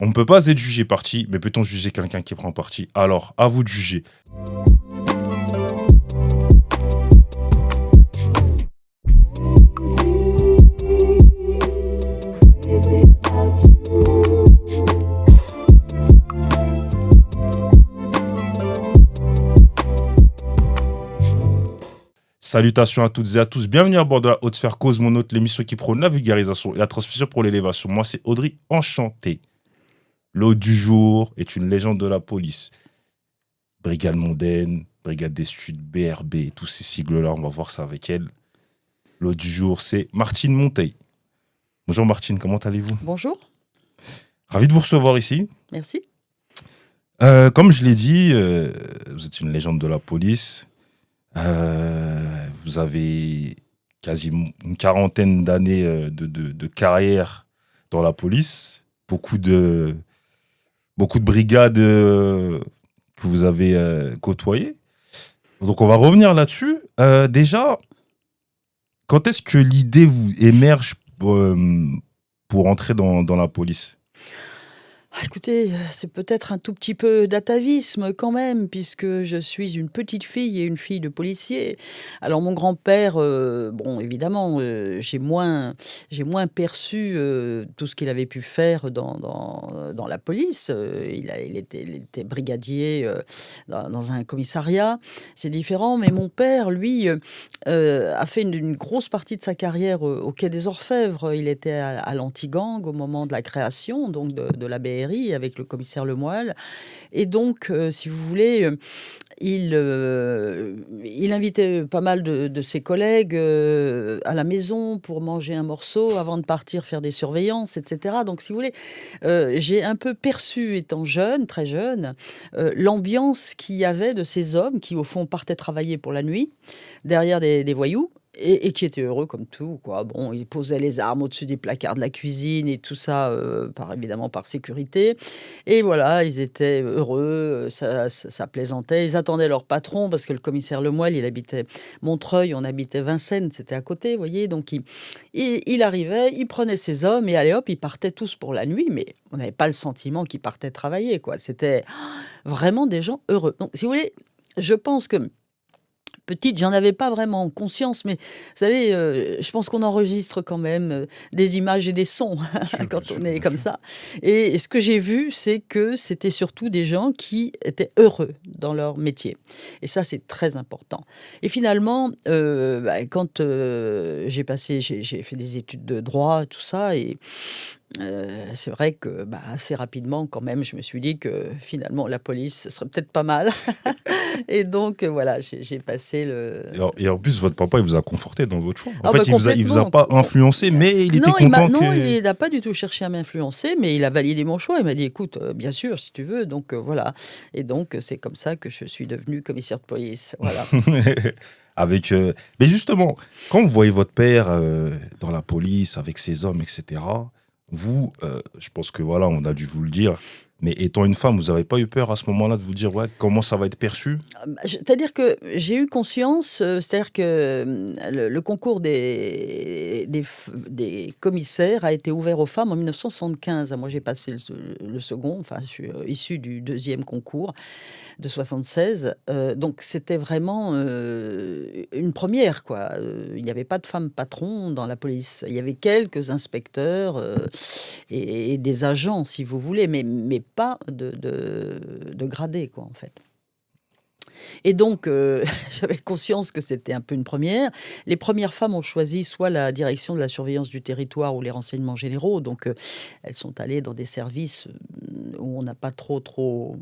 On ne peut pas être jugé parti, mais peut-on juger quelqu'un qui prend parti? Alors, à vous de juger. Salutations à toutes et à tous, bienvenue à bord de la Haute Sphère Cause Mon Hôte, l'émission qui prône la vulgarisation et la transmission pour l'élévation. Moi, c'est Audrey, enchanté. L'hôte du jour est une légende de la police. Brigade mondaine, Brigade des Studs, BRB, tous ces sigles-là, on va voir ça avec elle. L'hôte du jour, c'est Martine Monteil. Bonjour Martine, comment allez-vous? Bonjour, Ravi de vous recevoir ici. merci. Comme je l'ai dit, vous êtes une légende de la police. Vous avez quasiment une quarantaine d'années de carrière dans la police. Beaucoup de brigades que vous avez côtoyées. Donc on va revenir là-dessus. Déjà, quand est-ce que l'idée vous émerge pour entrer dans la police? Écoutez, c'est peut-être un tout petit peu d'atavisme quand même, puisque je suis une petite fille et une fille de policier. Alors mon grand-père, bon évidemment, j'ai moins perçu tout ce qu'il avait pu faire dans la police. Il était brigadier dans un commissariat, c'est différent. Mais mon père, lui, a fait une grosse partie de sa carrière au Quai des Orfèvres. Il était à l'anti-gang au moment de la création donc de la BRI avec le commissaire Lemoyle. Et donc, si vous voulez, il invitait pas mal de ses collègues à la maison pour manger un morceau avant de partir faire des surveillances, etc. Donc, si vous voulez, j'ai un peu perçu, étant jeune, très jeune, l'ambiance qu'il y avait de ces hommes qui, au fond, partaient travailler pour la nuit, derrière des voyous. Et qui étaient heureux comme tout, quoi. Bon, ils posaient les armes au-dessus des placards de la cuisine et tout ça, évidemment par sécurité. Et voilà, ils étaient heureux, ça plaisantait. Ils attendaient leur patron parce que le commissaire Lemoyle, il habitait Montreuil, on habitait Vincennes, c'était à côté, vous voyez. Donc il arrivait, il prenait ses hommes et allez hop, ils partaient tous pour la nuit. Mais on n'avait pas le sentiment qu'ils partaient travailler, quoi. C'était vraiment des gens heureux. Donc, si vous voulez, je pense que petite, j'en avais pas vraiment conscience, mais vous savez, je pense qu'on enregistre quand même des images et des sons quand on est comme ça. Et ce que j'ai vu, c'est que c'était surtout des gens qui étaient heureux dans leur métier. Et ça, c'est très important. Et finalement, quand j'ai fait des études de droit, tout ça, et c'est vrai que assez rapidement, quand même, je me suis dit que finalement, la police, ce serait peut-être pas mal. Et donc, voilà, j'ai passé le... Et en plus, votre papa, il vous a conforté dans votre choix. En Ah fait, bah il vous a complètement. pas influencé, mais il était Non, content non, que... il n'a pas du tout cherché à m'influencer, mais il a validé mon choix. Il m'a dit, écoute, bien sûr, si tu veux. Donc, voilà. Et donc, c'est comme ça que je suis devenue commissaire de police. Voilà. Mais justement, quand vous voyez votre père dans la police, avec ses hommes, etc., vous, je pense que voilà, on a dû vous le dire, mais étant une femme, vous n'avez pas eu peur à ce moment-là de vous dire, ouais, comment ça va être perçu? C'est-à-dire que j'ai eu conscience, c'est-à-dire que le concours des commissaires a été ouvert aux femmes en 1975. Moi, j'ai passé le second, enfin, je suis issue du deuxième concours de 76. Donc, c'était vraiment une première, quoi. Il n'y avait pas de femmes patrons dans la police. Il y avait quelques inspecteurs et des agents, si vous voulez, mais pas de gradés, quoi, en fait. Et donc, j'avais conscience que c'était un peu une première. Les premières femmes ont choisi soit la direction de la surveillance du territoire ou les renseignements généraux. Donc, elles sont allées dans des services où on n'a pas trop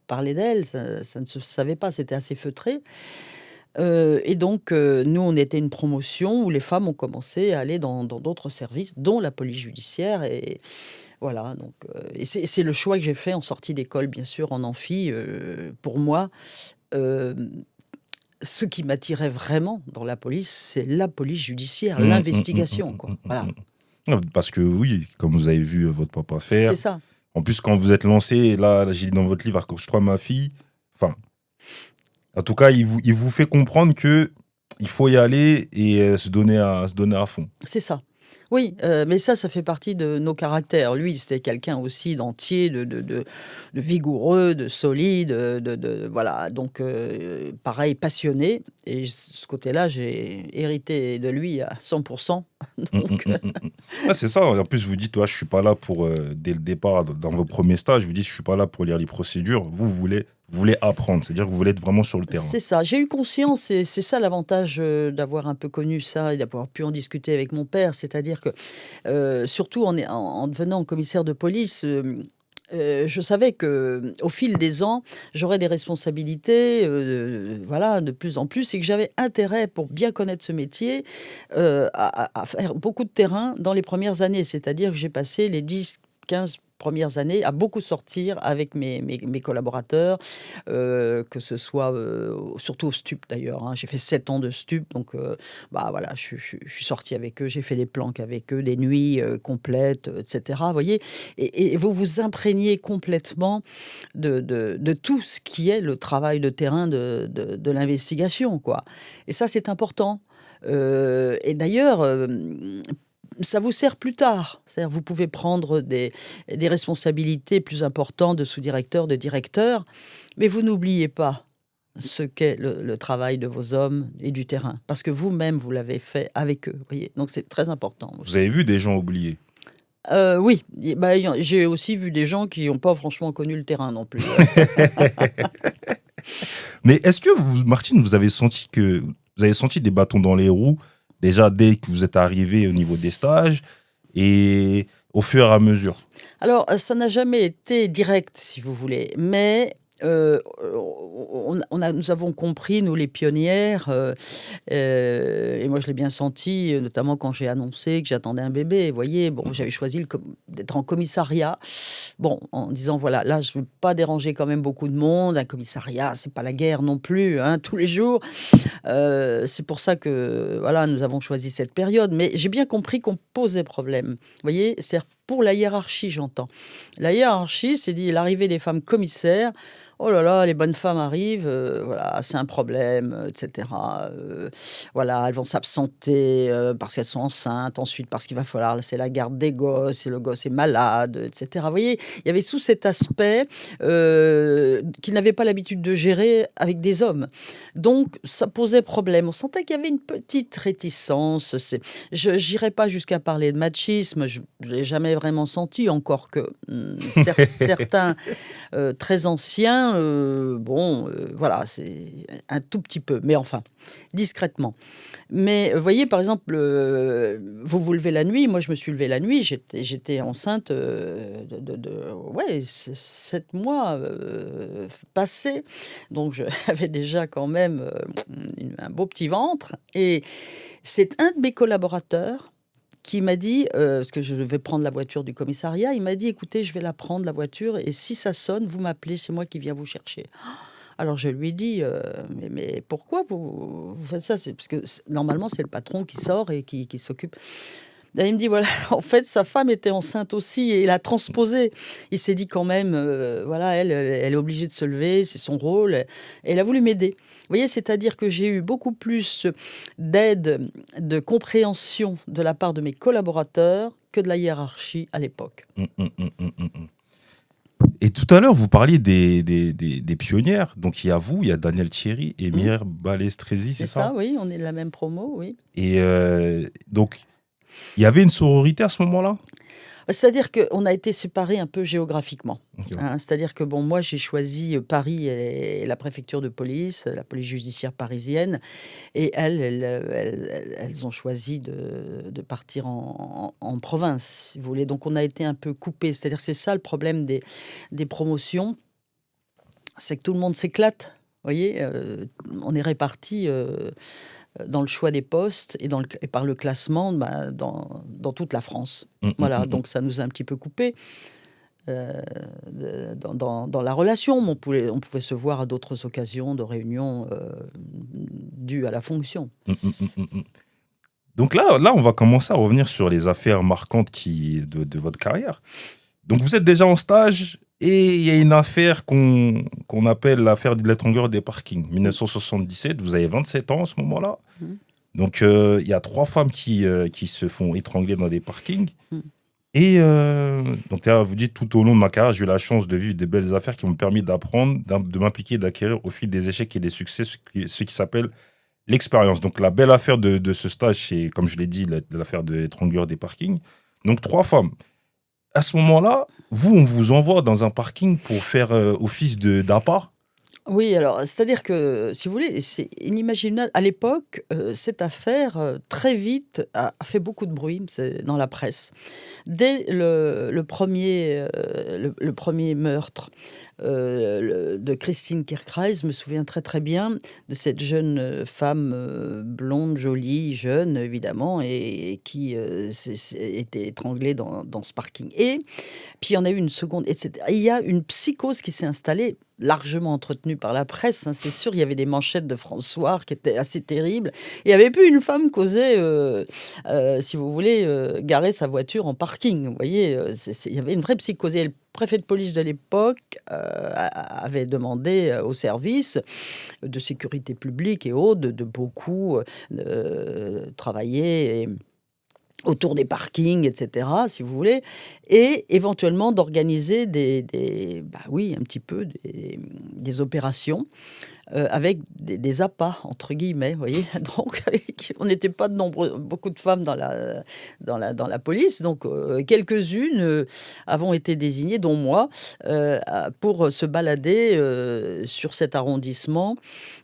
parlé d'elles. Ça ne se savait pas, c'était assez feutré. Et donc, nous, on était une promotion où les femmes ont commencé à aller dans d'autres services, dont la police judiciaire. Et voilà, donc, et c'est le choix que j'ai fait en sortie d'école, bien sûr, en amphi. Pour moi, euh, ce qui m'attirait vraiment dans la police, c'est la police judiciaire, l'investigation, quoi. Voilà, Parce que oui, comme vous avez vu votre papa c'est faire, ça. en plus, quand vous êtes lancé, là j'ai dit dans votre livre, accroche-toi ma fille, enfin, en tout cas, il vous fait comprendre que il faut y aller et se donner à fond. C'est ça. Oui, mais ça fait partie de nos caractères. Lui, c'était quelqu'un aussi d'entier, de vigoureux, de solide, voilà, donc pareil, passionné et ce côté-là, j'ai hérité de lui à 100. Mm, mm, Donc mm, mm, mm. Ouais, c'est ça. En plus, vous dites, ouais, je suis pas là pour, dès le départ, dans vos premiers stages, vous dites, je suis pas là pour lire les procédures. Vous voulez apprendre, c'est-à-dire que vous voulez être vraiment sur le terrain. c'est ça, j'ai eu conscience et c'est ça l'avantage, d'avoir un peu connu ça et d'avoir pu en discuter avec mon père. C'est-à-dire que, surtout en devenant commissaire de police, je savais qu'au fil des ans, j'aurais des responsabilités, voilà, de plus en plus et que j'avais intérêt, pour bien connaître ce métier, à faire beaucoup de terrain dans les premières années. C'est-à-dire que j'ai passé les 10, 15 premières années à beaucoup sortir avec mes collaborateurs, que ce soit, surtout au STUP d'ailleurs, hein. J'ai fait 7 ans de STUP, donc bah, voilà, je suis sortie avec eux, j'ai fait des planques avec eux, des nuits, complètes, et cetera, vous voyez? Et vous vous imprégnez complètement de tout ce qui est le travail de terrain de l'investigation, quoi. Et ça, c'est important. Et d'ailleurs, ça vous sert plus tard. C'est-à-dire, vous pouvez prendre des responsabilités plus importantes de sous-directeur, de directeur, mais vous n'oubliez pas ce qu'est le travail de vos hommes et du terrain, parce que vous-même, vous l'avez fait avec eux, voyez? Donc c'est très important Vous aussi. avez vu des gens oubliés. Oui, bah, j'ai aussi vu des gens qui n'ont pas franchement connu le terrain non plus. Mais est-ce que vous, Martine, vous avez senti des bâtons dans les roues déjà dès que vous êtes arrivé au niveau des stages et au fur et à mesure? Alors, ça n'a jamais été direct, si vous voulez, mais nous avons compris, nous les pionnières, et moi je l'ai bien senti, notamment quand j'ai annoncé que j'attendais un bébé. Vous voyez, bon, j'avais choisi d'être en commissariat, bon, en disant voilà, là je ne veux pas déranger quand même beaucoup de monde. Un commissariat, c'est pas la guerre non plus, hein, tous les jours. C'est pour ça que voilà, nous avons choisi cette période. Mais j'ai bien compris qu'on posait problème. Vous voyez, c'est pour la hiérarchie, j'entends. La hiérarchie, c'est dit l'arrivée des femmes commissaires. Oh là là, les bonnes femmes arrivent, voilà, c'est un problème, etc. Voilà, elles vont s'absenter parce qu'elles sont enceintes, ensuite parce qu'il va falloir, c'est la garde des gosses, et le gosse est malade, etc. Vous voyez, il y avait tout cet aspect qu'ils n'avaient pas l'habitude de gérer avec des hommes. Donc, ça posait problème. On sentait qu'il y avait une petite réticence. Je n'irai pas jusqu'à parler de machisme, je ne l'ai jamais vraiment senti, encore que certains très anciens, bon, voilà, c'est un tout petit peu, mais enfin, discrètement. Mais vous voyez, par exemple, vous vous levez la nuit, moi je me suis levée la nuit, j'étais enceinte ouais, 7 mois passés, donc j'avais déjà quand même un beau petit ventre, et c'est un de mes collaborateurs qui m'a dit, parce que je devais prendre la voiture du commissariat, il m'a dit: «Écoutez, je vais la prendre, la voiture, et si ça sonne, vous m'appelez, c'est moi qui viens vous chercher». Alors je lui ai dit: Mais pourquoi vous faites ça?» C'est parce que normalement, c'est le patron qui sort et qui s'occupe. Là, il me dit: «Voilà, en fait, sa femme était enceinte aussi et il a transposé». Il s'est dit quand même, voilà, elle est obligée de se lever, c'est son rôle, et elle a voulu m'aider. Vous voyez? C'est-à-dire que j'ai eu beaucoup plus d'aide, de compréhension de la part de mes collaborateurs que de la hiérarchie à l'époque. Mm, mm, mm, mm, mm, mm. Et tout à l'heure, vous parliez des pionnières. Donc, il y a vous, il y a Daniel Thierry et Mmh. Mire Balestrézy, c'est C'est ça, ça? oui, on est de la même promo, oui. Et donc, il y avait une sororité à ce moment-là? C'est-à-dire qu'on a été séparés un peu géographiquement, Ok. hein. C'est-à-dire que bon, moi, j'ai choisi, Paris et la préfecture de police, la police judiciaire parisienne, et elles ont choisi de partir en province, si vous voulez. Donc on a été un peu coupés. C'est-à-dire que c'est ça le problème des promotions, c'est que tout le monde s'éclate, vous voyez? On est répartis, dans le choix des postes et par le classement, bah, dans toute la France. Mm, mm, Voilà, mm, mm. donc ça nous a un petit peu coupés, dans la relation, mais on pouvait se voir à d'autres occasions de réunions, dues à la fonction. Mm, mm, mm, mm, mm. Donc là, on va commencer à revenir sur les affaires marquantes de votre carrière. Donc vous êtes déjà en stage et il y a une affaire qu'on appelle l'affaire de l'étrangeur des parkings. 1977, vous avez 27 ans à ce moment-là. Mmh. Donc, il y a 3 femmes qui se font étrangler dans des parkings. Mm. Et donc, là, vous dites, tout au long de ma carrière, j'ai eu la chance de vivre des belles affaires qui m'ont permis d'apprendre, de m'impliquer, d'acquérir au fil des échecs et des succès ce qui s'appelle l'expérience. Donc, la belle affaire de ce stage, c'est, comme je l'ai dit, l'affaire de l'étrangleur des parkings. Donc, 3 femmes. À ce moment-là, vous, on vous envoie dans un parking pour faire office d'appât. Oui, alors, c'est-à-dire que, si vous voulez, c'est inimaginable. À l'époque, cette affaire, très vite, a fait beaucoup de bruit dans la presse. Dès le premier meurtre de Christine Keerkreis, je me souviens très très bien de cette jeune femme blonde, jolie, jeune, évidemment, et qui était étranglée dans ce parking. Et puis il y en a eu une seconde. Il y a une psychose qui s'est installée, largement entretenue par la presse, hein, c'est sûr. Il y avait des manchettes de François qui étaient assez terribles. Il n'y avait plus une femme qu'osait, si vous voulez, garer sa voiture en parking. Vous voyez, il y avait une vraie psychose. Et le préfet de police de l'époque avait demandé au service de sécurité publique et autres de beaucoup travailler autour des parkings, etc., si vous voulez, et éventuellement d'organiser oui, un petit peu des opérations avec des appâts, entre guillemets, vous voyez. Donc, on n'était pas beaucoup de femmes dans la police, donc quelques-unes avons été désignées, dont moi, pour se balader sur cet arrondissement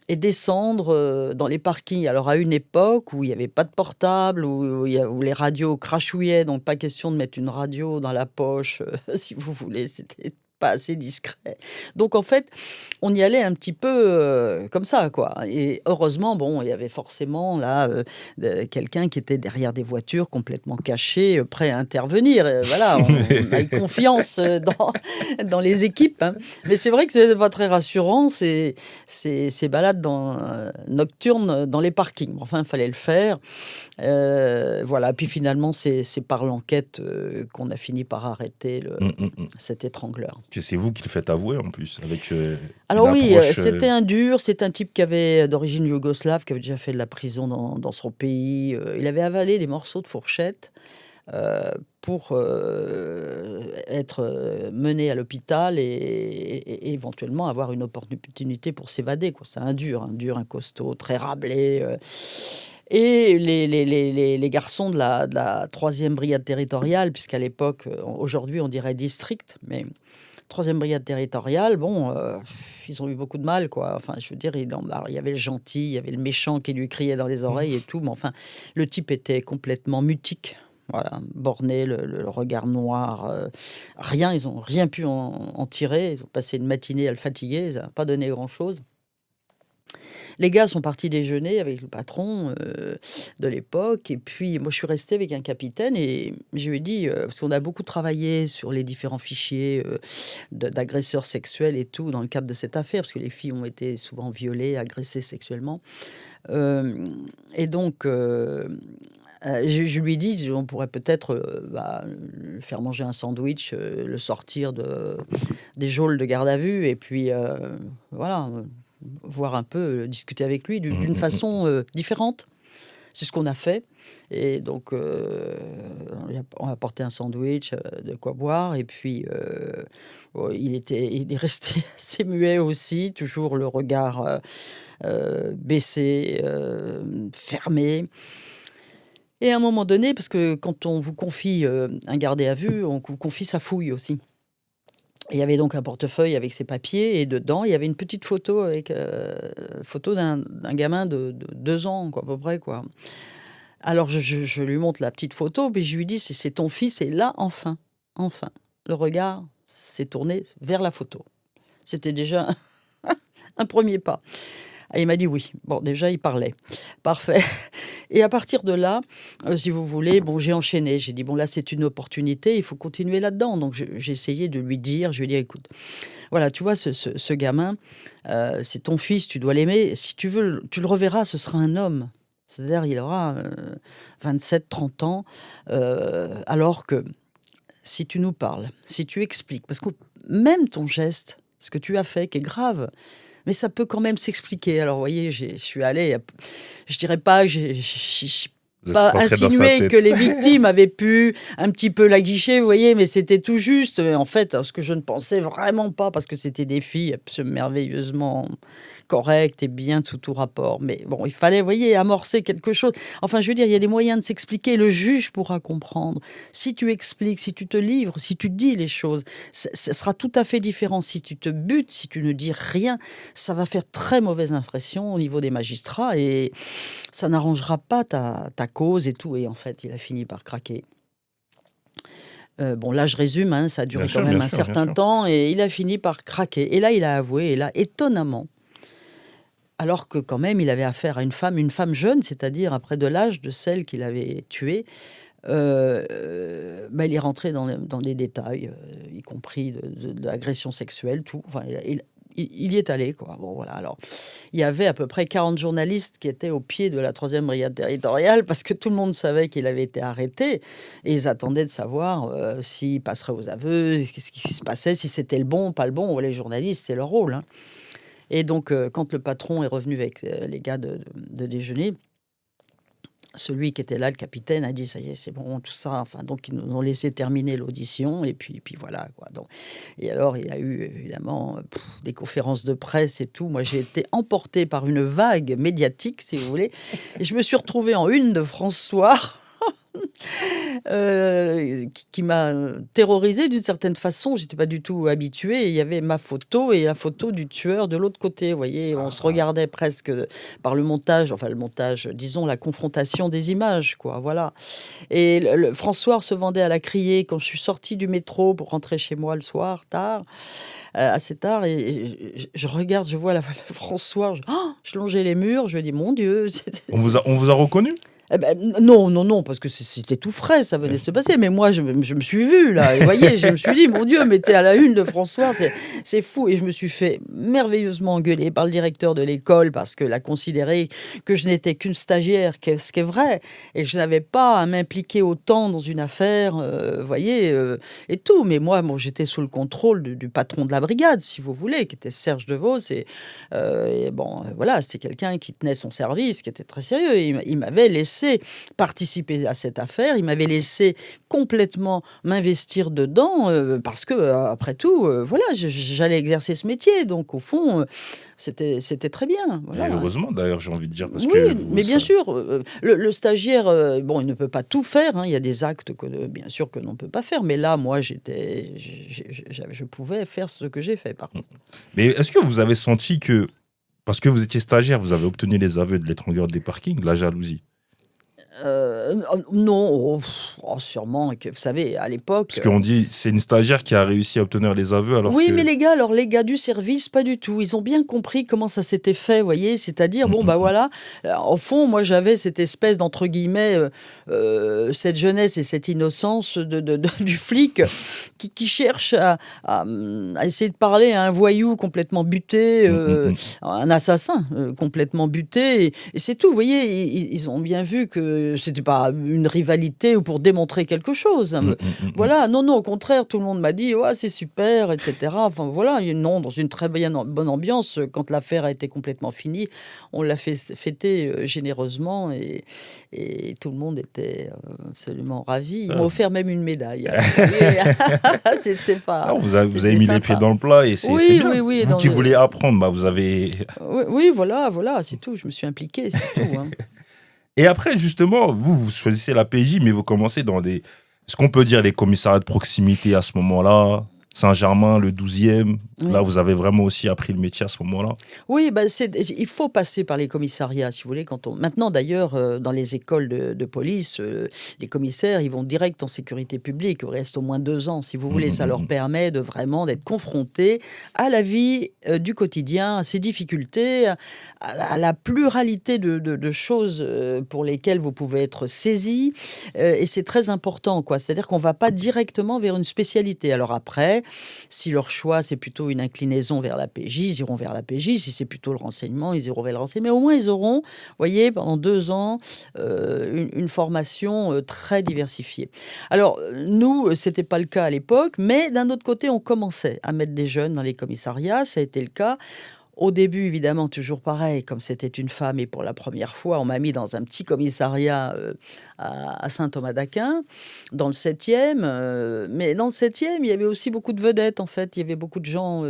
et descendre dans les parkings. Alors, à une époque où il n'y avait pas de portable, où les radios crachouillaient, donc pas question de mettre une radio dans la poche, si vous voulez, c'était pas assez discret. Donc, en fait, on y allait un petit peu comme ça, quoi. Et heureusement, bon, il y avait forcément là quelqu'un qui était derrière des voitures complètement cachées, prêt à intervenir. Voilà, on a eu confiance dans les équipes, hein. Mais c'est vrai que c'est pas très rassurant, ces balades nocturnes dans les parkings. Enfin, il fallait le faire. Voilà. Puis finalement, c'est par l'enquête qu'on a fini par arrêter cet étrangleur. Que c'est vous qui le faites avouer en plus, avec une Alors oui, approche. c'était un dur, c'est un type qui avait d'origine yougoslave, qui avait déjà fait de la prison dans son pays. Il avait avalé des morceaux de fourchette pour être mené à l'hôpital et éventuellement avoir une opportunité pour s'évader, quoi. C'est un dur, un costaud, très rablé. Et les garçons de la 3e brigade territoriale, puisqu'à l'époque, aujourd'hui on dirait district, mais 3e brigade territoriale, bon, ils ont eu beaucoup de mal, quoi. Enfin, je veux dire, il y avait le gentil, il y avait le méchant qui lui criait dans les oreilles et tout, mais enfin, le type était complètement mutique. Voilà, borné, le regard noir, rien, ils n'ont rien pu en tirer. Ils ont passé une matinée à le fatiguer, ça n'a pas donné grand-chose. Les gars sont partis déjeuner avec le patron de l'époque. Et puis, moi, je suis restée avec un capitaine et je lui ai dit, parce qu'on a beaucoup travaillé sur les différents fichiers d'agresseurs sexuels et tout dans le cadre de cette affaire, parce que les filles ont été souvent violées, agressées sexuellement. Et donc, je lui ai dit, on pourrait peut-être le faire manger un sandwich, le sortir des geôles de garde à vue, et puis voilà, voir un peu, discuter avec lui d'une façon différente. C'est ce qu'on a fait. Et donc, on a apporté un sandwich, de quoi boire, et puis il est resté assez muet aussi, toujours le regard baissé, fermé. Et à un moment donné, parce que quand on vous confie un gardé à vue, on vous confie sa fouille aussi. Et il y avait donc un portefeuille avec ses papiers, et dedans, il y avait une petite photo photo d'un gamin de 2 ans, quoi, à peu près, quoi. Alors je lui montre la petite photo, puis je lui dis, c'est ton fils, et là, enfin, le regard s'est tourné vers la photo. C'était déjà un premier pas. Et il m'a dit oui. Bon, déjà, il parlait. Parfait. Et à partir de là, si vous voulez, bon, j'ai enchaîné. J'ai dit, bon, là, c'est une opportunité, il faut continuer là-dedans. Donc, j'ai essayé de lui dire, je lui ai dit, écoute, voilà, tu vois, ce gamin, c'est ton fils, tu dois l'aimer. Si tu veux, tu le reverras, ce sera un homme. C'est-à-dire, il aura 27, 30 ans. Alors que si tu nous parles, si tu expliques, parce que même ton geste, ce que tu as fait, qui est grave, mais ça peut quand même s'expliquer. Alors, vous voyez, je suis allée, je dirais pas, Vous êtes pas rentré dans sa insinuer que tête. les victimes avaient pu un petit peu la guicher, vous voyez, mais c'était tout juste. Mais en fait, ce que je ne pensais vraiment pas, parce que c'était des filles merveilleusement correctes et bien sous tout rapport. Mais bon, il fallait, vous voyez, amorcer quelque chose. Enfin, je veux dire, il y a des moyens de s'expliquer. Le juge pourra comprendre. Si tu expliques, si tu te livres, si tu dis les choses, ce sera tout à fait différent. Si tu te butes, si tu ne dis rien, ça va faire très mauvaise impression au niveau des magistrats et ça n'arrangera pas ta cause et tout. Et en fait, il a fini par craquer. Bon, là, je résume, hein, ça a duré quand même Bien un sûr, bien certain sûr. temps et il a fini par craquer. Et là, il a avoué, et là, étonnamment, alors que quand même, il avait affaire à une femme jeune, c'est-à-dire après de l'âge de celle qu'il avait tuée, il est rentré dans des détails, y compris de l'agression sexuelle, tout. Enfin, il y est allé, quoi. Bon, voilà. Alors, il y avait à peu près 40 journalistes qui étaient au pied de la 3e brigade territoriale parce que tout le monde savait qu'il avait été arrêté et ils attendaient de savoir s'il passerait aux aveux, ce qui se passait, si c'était le bon, pas le bon. Les journalistes, c'est leur rôle, hein. Et donc, quand le patron est revenu avec les gars de déjeuner, celui qui était là, le capitaine, a dit ça y est, c'est bon, tout ça. Enfin, donc ils nous ont laissé terminer l'audition et puis voilà quoi. Donc, et alors il y a eu évidemment des conférences de presse et tout. Moi, j'ai été emportée par une vague médiatique, si vous voulez, et je me suis retrouvée en une de France Soir. Qui m'a terrorisée d'une certaine façon. J'étais pas du tout habituée. Il y avait ma photo et la photo du tueur de l'autre côté. Vous voyez, on se regardait presque par le montage, enfin le montage, disons la confrontation des images, quoi. Voilà. Et François se vendait à la criée quand je suis sortie du métro pour rentrer chez moi le soir, tard, assez tard. Et je regarde, je vois François, je longeais les murs, je me dis, mon Dieu. On vous a reconnu? Eh ben, non, parce que c'était tout frais, ça venait de se passer. Mais moi, je me suis vue, là. Et vous voyez, je me suis dit, mon Dieu, mais t'es à la une de François, c'est fou. Et je me suis fait merveilleusement engueuler par le directeur de l'école parce qu'il a considéré que je n'étais qu'une stagiaire, ce qui est vrai. Et que je n'avais pas à m'impliquer autant dans une affaire, vous voyez, et tout. Mais moi, j'étais sous le contrôle du patron de la brigade, si vous voulez, qui était Serge Devos. Et bon, voilà, c'est quelqu'un qui tenait son service, qui était très sérieux. Et il m'avait laissé participer à cette affaire, il m'avait laissé complètement m'investir dedans parce que, après tout, voilà, j'allais exercer ce métier. Donc, au fond, c'était très bien. Et Voilà. heureusement, d'ailleurs, j'ai envie de dire, parce Oui, que mais bien sûr, le stagiaire, bon, il ne peut pas tout faire, hein. Il y a des actes bien sûr, que l'on ne peut pas faire. Mais là, moi, je pouvais faire ce que j'ai fait, par contre. Mais est-ce que vous avez senti que, parce que vous étiez stagiaire, vous avez obtenu les aveux de l'étranglement des parkings, la jalousie? Non, sûrement. Que, vous savez, à l'époque. Parce qu'on dit, c'est une stagiaire qui a réussi à obtenir les aveux alors Oui, que... mais les gars du service, pas du tout. Ils ont bien compris comment ça s'était fait, vous voyez. C'est-à-dire, bon, bah voilà, au fond, moi, j'avais cette espèce d'entre guillemets, cette jeunesse et cette innocence du flic qui cherche à essayer de parler à un voyou complètement buté, un assassin complètement buté. Et c'est tout, vous voyez. Ils ont bien vu que c'était pas une rivalité ou pour démontrer quelque chose. Voilà, non, au contraire, tout le monde m'a dit, ouais, c'est super, etc. Enfin, voilà, non, dans une très bonne ambiance. Quand l'affaire a été complètement finie, on l'a fait fêter généreusement et tout le monde était absolument ravi. Ils m'ont offert même une médaille. C'était pas. Non, vous avez c'était mis les sympa. pieds dans le plat et c'est Oui, bien. oui. Vous qui voulez apprendre, bah vous avez... Oui, voilà, c'est tout. Je me suis impliquée, c'est tout. Hein. Et après, justement, vous choisissez la PJ, mais vous commencez dans des... Ce qu'on peut dire, les commissariats de proximité à ce moment-là, Saint-Germain, le 12e. Oui. Là, vous avez vraiment aussi appris le métier à ce moment-là. Oui, il faut passer par les commissariats, si vous voulez. Maintenant, d'ailleurs, dans les écoles de police, les commissaires, ils vont direct en sécurité publique. Ils restent au moins 2 ans, si vous voulez. Ça leur permet de vraiment d'être confrontés à la vie du quotidien, à ses difficultés, à la pluralité de choses pour lesquelles vous pouvez être saisi. Et c'est très important, quoi. C'est-à-dire qu'on ne va pas directement vers une spécialité. Alors après, si leur choix, c'est plutôt une inclinaison vers la PJ, ils iront vers la PJ. Si c'est plutôt le renseignement, ils iront vers le renseignement. Mais au moins, ils auront, vous voyez, pendant 2 ans, une formation très diversifiée. Alors, nous, c'était pas le cas à l'époque, mais d'un autre côté, on commençait à mettre des jeunes dans les commissariats. Ça a été le cas Au début, évidemment, toujours pareil, comme c'était une femme et pour la première fois, on m'a mis dans un petit commissariat à Saint-Thomas-d'Aquin, dans le 7e. Mais dans le 7e, il y avait aussi beaucoup de vedettes, en fait. Il y avait beaucoup de gens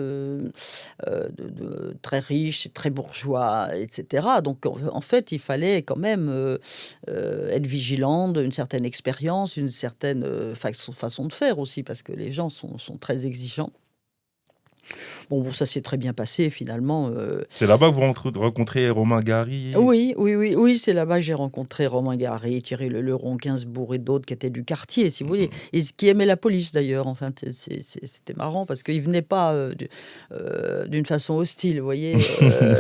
très riches, très bourgeois, etc. Donc, en fait, il fallait quand même être vigilant d'une certaine expérience, une certaine façon de faire aussi, parce que les gens sont très exigeants. Bon, ça s'est très bien passé finalement. C'est là-bas que vous rencontrez Romain Gary? Oui, c'est là-bas que j'ai rencontré Romain Gary, Thierry Leron, Gainsbourg et d'autres qui étaient du quartier, si vous voulez, et qui aimaient la police d'ailleurs. Enfin, c'était marrant parce qu'ils venaient pas d'une façon hostile, vous voyez.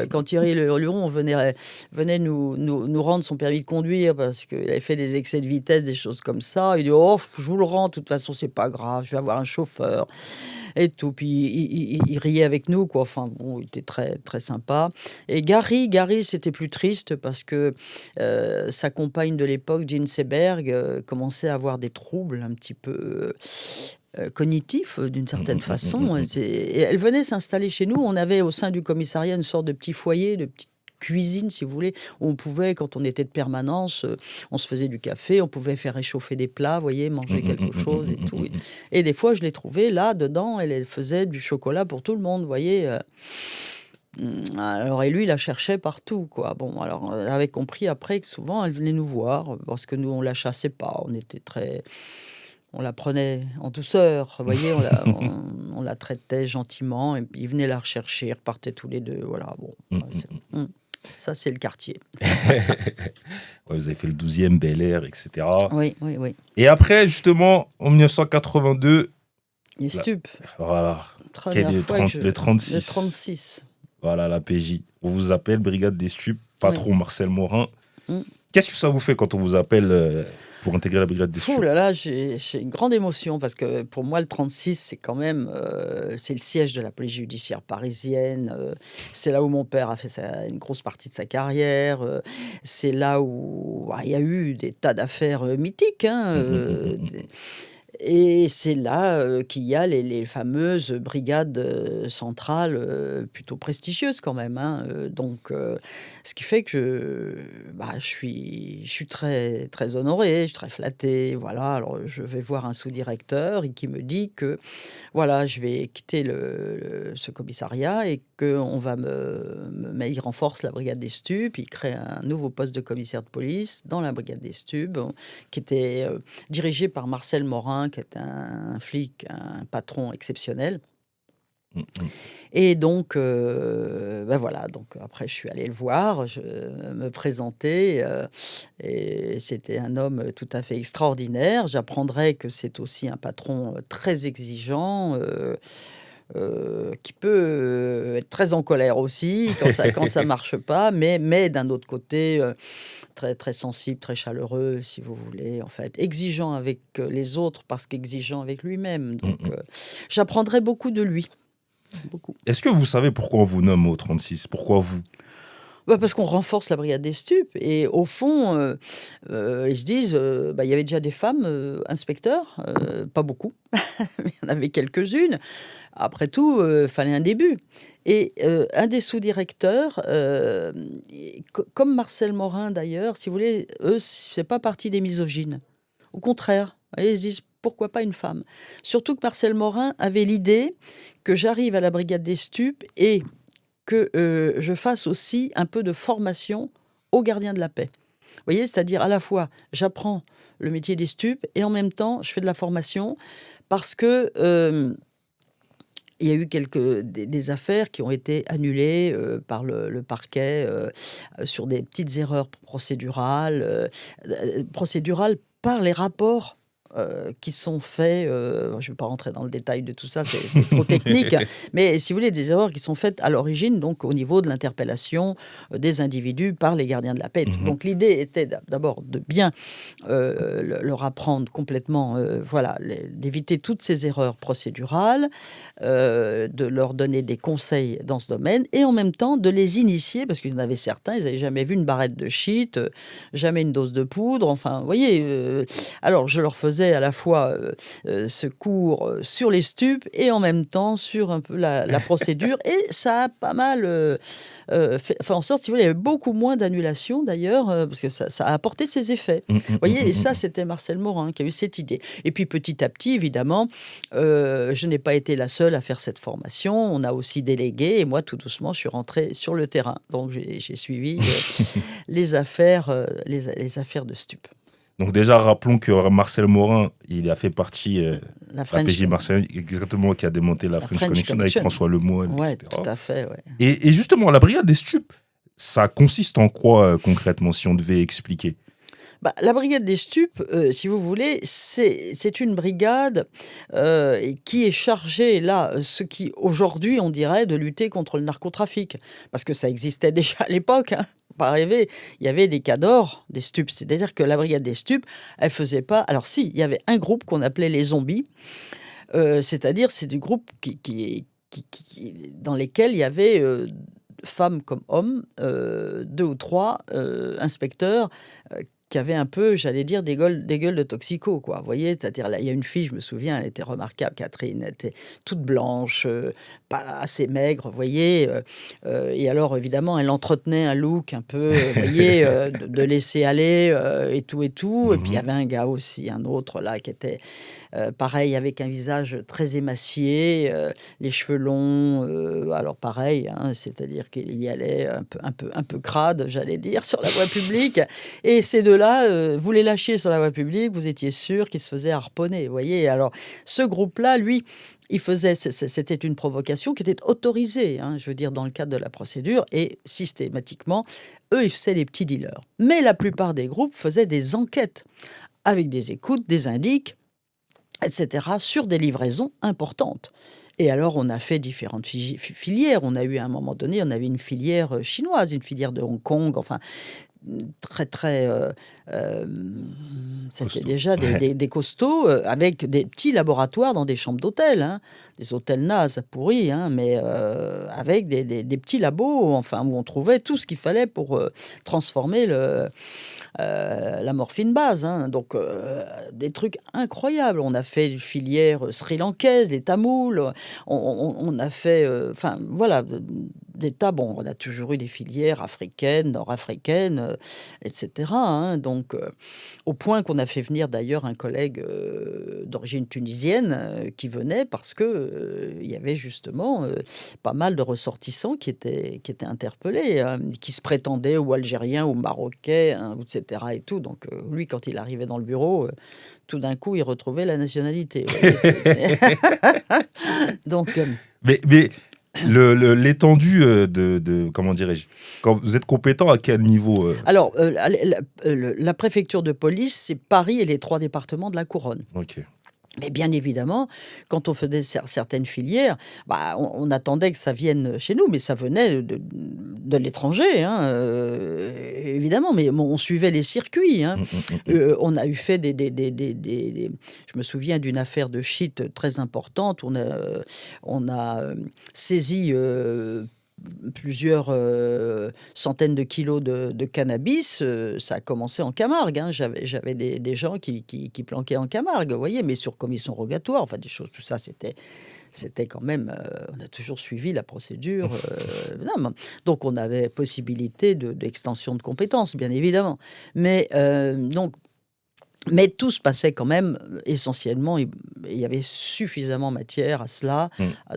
Quand Thierry Leron venait nous rendre son permis de conduire parce qu'il avait fait des excès de vitesse, des choses comme ça, il dit oh, je vous le rends, de toute façon c'est pas grave, je vais avoir un chauffeur. Et tout, puis il riait avec nous, quoi. Enfin, bon, il était très, très sympa. Et Gary, c'était plus triste parce que sa compagne de l'époque, Jean Seberg, commençait à avoir des troubles un petit peu cognitifs, d'une certaine façon. Et elle venait s'installer chez nous. On avait au sein du commissariat une sorte de petit foyer, de petite cuisine, si vous voulez, où on pouvait, quand on était de permanence, on se faisait du café, on pouvait faire réchauffer des plats, voyez, manger quelque chose et tout. Et des fois, je l'ai trouvée là, dedans, elle faisait du chocolat pour tout le monde, voyez. Alors, et lui, il la cherchait partout, quoi. Bon, alors, elle avait compris après que souvent, elle venait nous voir, parce que nous, on la chassait pas, on était très... On la prenait en douceur, vous voyez, on la traitait gentiment, et puis il venait la rechercher, ils repartaient tous les deux, voilà, bon. Ça, c'est le quartier. Ouais, vous avez fait le 12e, Bel Air, etc. Oui. Et après, justement, en 1982... Les stupes. Voilà. Le 36. Le 36. Voilà, la PJ. On vous appelle Brigade des Stupes, patron Marcel Morin. Qu'est-ce que ça vous fait quand on vous appelle pour intégrer la Brigade des Stupes? Ouh là là, j'ai une grande émotion parce que pour moi, le 36, c'est quand même c'est le siège de la police judiciaire parisienne. C'est là où mon père a fait une grosse partie de sa carrière. C'est là où il y a eu des tas d'affaires mythiques. Et c'est là qu'il y a les fameuses brigades centrales plutôt prestigieuses quand même. Donc, ce qui fait que je suis très, très honorée, je suis très flattée. Voilà, alors je vais voir un sous-directeur et qui me dit que voilà, je vais quitter ce commissariat et qu'on va mais il renforce la brigade des stupes, il crée un nouveau poste de commissaire de police dans la brigade des stupes, qui était dirigé par Marcel Morin, qui est un flic, un patron exceptionnel. Et donc, voilà. Donc après, je suis allée le voir, je me présenter, et c'était un homme tout à fait extraordinaire. J'apprendrai que c'est aussi un patron très exigeant. Qui peut être très en colère aussi quand ça marche pas, mais d'un autre côté très très sensible, très chaleureux, si vous voulez, en fait, exigeant avec les autres parce qu'exigeant avec lui-même. Donc j'apprendrai beaucoup de lui, beaucoup. Est-ce que vous savez pourquoi on vous nomme au 36? Pourquoi vous? Parce qu'on renforce la brigade des stupes et au fond, ils se disent, il y avait déjà des femmes inspecteurs, pas beaucoup, mais il y en avait quelques-unes. Après tout, fallait un début. Et un des sous-directeurs, comme Marcel Morin d'ailleurs, si vous voulez, eux, c'est pas parti des misogynes. Au contraire, ils se disent pourquoi pas une femme. Surtout que Marcel Morin avait l'idée que j'arrive à la brigade des stupes et que je fasse aussi un peu de formation aux gardiens de la paix. Vous voyez, c'est-à-dire à la fois, j'apprends le métier des stupes et en même temps, je fais de la formation parce que il y a eu des affaires qui ont été annulées par le parquet sur des petites erreurs procédurales par les rapports qui sont faits, je ne vais pas rentrer dans le détail de tout ça, c'est trop technique, mais si vous voulez, des erreurs qui sont faites à l'origine, donc au niveau de l'interpellation des individus par les gardiens de la paix. Donc l'idée était d'abord de bien leur apprendre complètement, d'éviter toutes ces erreurs procédurales, de leur donner des conseils dans ce domaine, et en même temps de les initier, parce qu'il y en avait certains, ils n'avaient jamais vu une barrette de shit, jamais une dose de poudre, enfin, vous voyez, alors je leur faisais faisait à la fois ce cours sur les stupes et en même temps sur un peu la procédure. Et ça a pas mal fait en sorte, si vous voulez, il y avait beaucoup moins d'annulations d'ailleurs, parce que ça a apporté ses effets. Vous voyez, et ça, c'était Marcel Morin qui a eu cette idée. Et puis petit à petit, évidemment, je n'ai pas été la seule à faire cette formation. On a aussi délégué, et moi, tout doucement, je suis rentrée sur le terrain. Donc j'ai suivi les affaires de stupes. Donc déjà, rappelons que Marcel Morin, il a fait partie La la PJ French, Marseille, exactement, qui a démonté la French French Connection avec Connection. François Lemoine, Ouais, etc. tout à fait, ouais. Et justement, la brigade des stupes, ça consiste en quoi concrètement, si on devait expliquer? Bah, la brigade des stupes, si vous voulez, c'est une brigade qui est chargée, là, ce qui aujourd'hui on dirait de lutter contre le narcotrafic. Parce que ça existait déjà à l'époque, hein. Faut pas rêver. Il y avait des cadors, des stupes. C'est-à-dire que la brigade des stupes, elle faisait pas. Alors si, il y avait un groupe qu'on appelait les zombies. C'est-à-dire, c'est du groupe dans lesquels il y avait femmes comme hommes, 2 ou 3 inspecteurs qui avaient un peu, j'allais dire, des gueules de toxico, quoi. Vous voyez, c'est-à-dire, là, il y a une fille, je me souviens, elle était remarquable, Catherine, elle était toute blanche, pas assez maigre, vous voyez. Et alors, évidemment, elle entretenait un look un peu, vous voyez, de laisser aller et tout et tout. Et puis, il y avait un gars aussi, un autre, là, qui était pareil, avec un visage très émacié, les cheveux longs, alors pareil, hein, c'est-à-dire qu'il y allait un peu crade, j'allais dire, sur la voie publique. Et ces deux-là, vous les lâchiez sur la voie publique, vous étiez sûr qu'ils se faisaient harponner, vous voyez. Alors, ce groupe-là, lui, c'était une provocation qui était autorisée, hein, je veux dire, dans le cadre de la procédure, et systématiquement, eux, ils faisaient les petits dealers. Mais la plupart des groupes faisaient des enquêtes avec des écoutes, des indices, etc., sur des livraisons importantes. Et alors, on a fait différentes filières. On a eu, à un moment donné, on avait une filière chinoise, une filière de Hong Kong, enfin, très, très... c'était Costaud. déjà des costauds, avec des petits laboratoires dans des chambres d'hôtel, hein, des hôtels nazes, pourris, hein, mais avec des petits labos, enfin, où on trouvait tout ce qu'il fallait pour transformer la morphine base, hein. Donc, des trucs incroyables. On a fait une filière sri-lankaise, les Tamouls. On a fait, enfin, voilà, des tas. Bon, on a toujours eu des filières africaines, nord-africaines, etc., hein. Donc, au point qu'on a fait venir d'ailleurs un collègue d'origine tunisienne qui venait parce que il y avait justement pas mal de ressortissants qui étaient interpellés, hein, qui se prétendaient ou algériens ou marocains, hein, etc. et tout. Donc lui, quand il arrivait dans le bureau, tout d'un coup, il retrouvait la nationalité. Vous voyez, donc Mais l'étendue comment dirais-je, quand vous êtes compétent à quel niveau alors, la préfecture de police, c'est Paris et les 3 départements de la couronne. Ok. Mais bien évidemment, quand on faisait certaines filières, bah, on attendait que ça vienne chez nous, mais ça venait de l'étranger, hein, évidemment. Mais bon, on suivait les circuits, hein. On a eu fait je me souviens d'une affaire de shit très importante. On a saisi plusieurs centaines de kilos de cannabis. Ça a commencé en Camargue, hein. J'avais des gens qui planquaient en Camargue, vous voyez, mais sur commission rogatoire, enfin des choses, tout ça, c'était quand même... on a toujours suivi la procédure. Non, donc, on avait possibilité d'extension de compétences, bien évidemment. Mais tout se passait quand même essentiellement, il y avait suffisamment matière à cela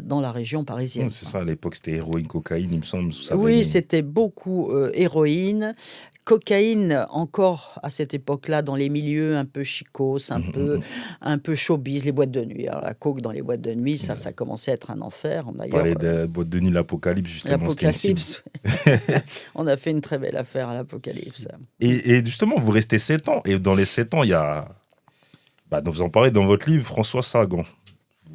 dans la région parisienne. C'est ça, à l'époque, c'était héroïne, cocaïne, il me semble. Ça Oui, venait. c'était beaucoup héroïne, cocaïne encore à cette époque-là dans les milieux un peu chicos, un peu showbiz, les boîtes de nuit. Alors, la coke dans les boîtes de nuit, ça commençait à être un enfer. On D'ailleurs, parlait de boîte de nuit, l'Apocalypse, justement. l'Apocalypse. On a fait une très belle affaire à l'Apocalypse. Et justement, vous restez 7 ans. Et dans les 7 ans, il y a... donc vous en parlez dans votre livre, François Sagan.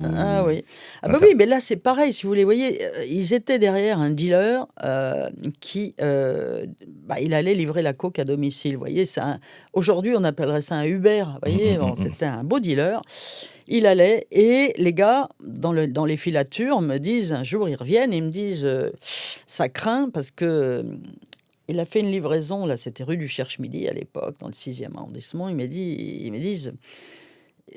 Ah oui. Ah bah oui, mais là c'est pareil, si vous les voyez, ils étaient derrière un dealer qui, il allait livrer la coke à domicile. Vous voyez, aujourd'hui on appellerait ça un Uber. Vous voyez, bon, c'était un beau dealer. Il allait et les gars dans les filatures me disent un jour, ils reviennent et ils me disent ça craint parce que il a fait une livraison, là c'était rue du Cherche-Midi à l'époque, dans le 6e arrondissement. Ils me disent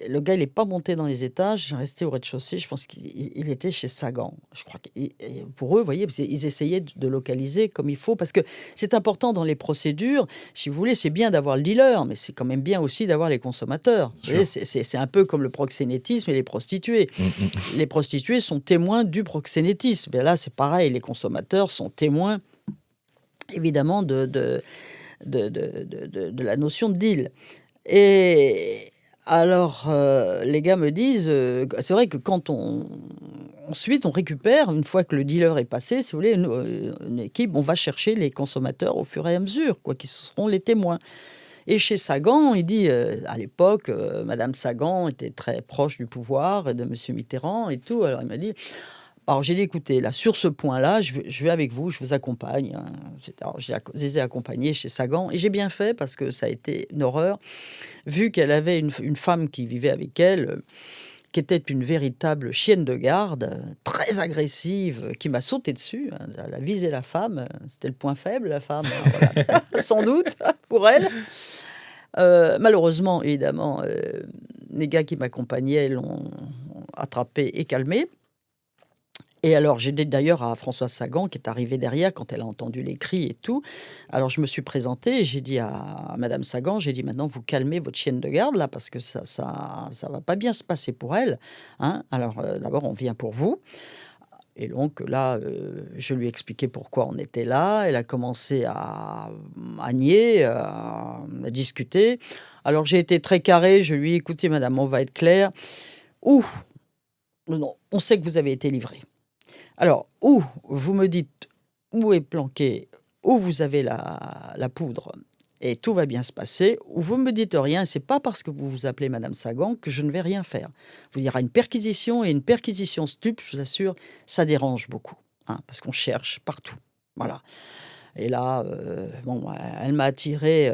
Le gars, il n'est pas monté dans les étages, il est resté au rez-de-chaussée. Je pense qu'il était chez Sagan. Je crois que pour eux, vous voyez, ils essayaient de localiser comme il faut, parce que c'est important dans les procédures. Si vous voulez, c'est bien d'avoir le dealer, mais c'est quand même bien aussi d'avoir les consommateurs. Vous voyez, c'est un peu comme le proxénétisme et les prostituées. Les prostituées sont témoins du proxénétisme. Et là, c'est pareil, les consommateurs sont témoins, évidemment, de la notion de deal. Et alors, les gars me disent, c'est vrai que ensuite, on récupère, une fois que le dealer est passé, si vous voulez, une équipe, on va chercher les consommateurs au fur et à mesure, quoi, qui seront les témoins. Et chez Sagan, il dit, à l'époque, Madame Sagan était très proche du pouvoir, et de Monsieur Mitterrand et tout. Alors, il m'a dit... Alors, j'ai dit, écoutez, là, sur ce point-là, je vais avec vous, je vous accompagne, hein. Alors, je les ai accompagnés chez Sagan, et j'ai bien fait, parce que ça a été une horreur, vu qu'elle avait une femme qui vivait avec elle, qui était une véritable chienne de garde, très agressive, qui m'a sauté dessus, hein. Elle a visé la femme, c'était le point faible, la femme, hein, voilà. Sans doute, pour elle. Malheureusement, évidemment, les gars qui m'accompagnaient l'ont attrapé et calmé. Et alors, j'ai dit d'ailleurs à Françoise Sagan, qui est arrivée derrière quand elle a entendu les cris et tout. Alors, je me suis présentée et j'ai dit à Madame Sagan, j'ai dit, maintenant, vous calmez votre chienne de garde, là, parce que ça va pas bien se passer pour elle, hein. Alors, d'abord, on vient pour vous. Et donc, là, je lui ai expliqué pourquoi on était là. Elle a commencé à nier, à discuter. Alors, j'ai été très carré. Je lui ai dit, écoutez, madame, on va être clair. Ou, non, on sait que vous avez été livrée. Alors, ou vous me dites où est planqué, où vous avez la poudre, et tout va bien se passer, ou vous me dites rien, c'est pas parce que vous vous appelez Madame Sagan que je ne vais rien faire. Il y aura une perquisition, et une perquisition stup, je vous assure, ça dérange beaucoup, hein, parce qu'on cherche partout. Voilà. Et là, bon, elle m'a attiré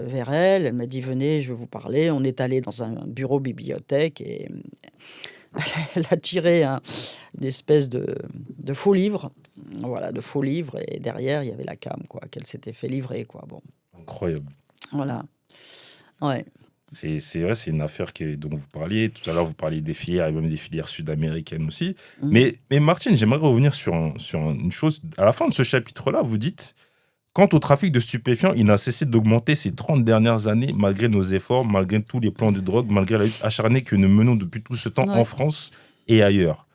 vers elle m'a dit, venez, je vais vous parler. On est allé dans un bureau bibliothèque, et elle a tiré une espèce de faux livre, voilà, de faux livre, et derrière il y avait la cam, quoi, qu'elle s'était fait livrer, quoi. Bon, Incroyable. voilà, ouais. C'est vrai, c'est une affaire dont vous parliez. Tout à l'heure, vous parliez des filières, et même des filières sud-américaines aussi. Mais Martine, j'aimerais revenir sur une chose. À la fin de ce chapitre-là, vous dites, quant au trafic de stupéfiants, il n'a cessé d'augmenter ces 30 dernières années, malgré nos efforts, malgré tous les plans de drogue, malgré la lutte acharnée que nous menons depuis tout ce temps en France et ailleurs.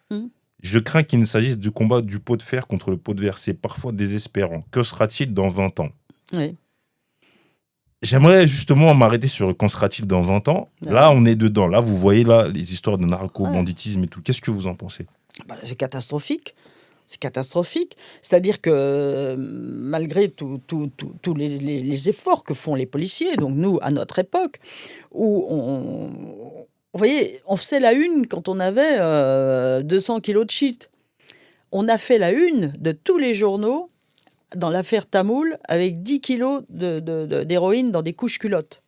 Je crains qu'il ne s'agisse du combat du pot de fer contre le pot de verre. C'est parfois désespérant. Que sera-t-il dans 20 ans ? Oui. J'aimerais justement m'arrêter sur qu'en sera-t-il dans 20 ans. Là, on est dedans. Là, vous voyez là, les histoires de narco-banditisme et tout. Qu'est-ce que vous en pensez ? C'est catastrophique. C'est catastrophique. C'est-à-dire que malgré tous les efforts que font les policiers, donc nous, à notre époque, où vous voyez, on faisait la une quand on avait 200 kilos de shit. On a fait la une de tous les journaux dans l'affaire Tamoul avec 10 kilos d'héroïne dans des couches culottes.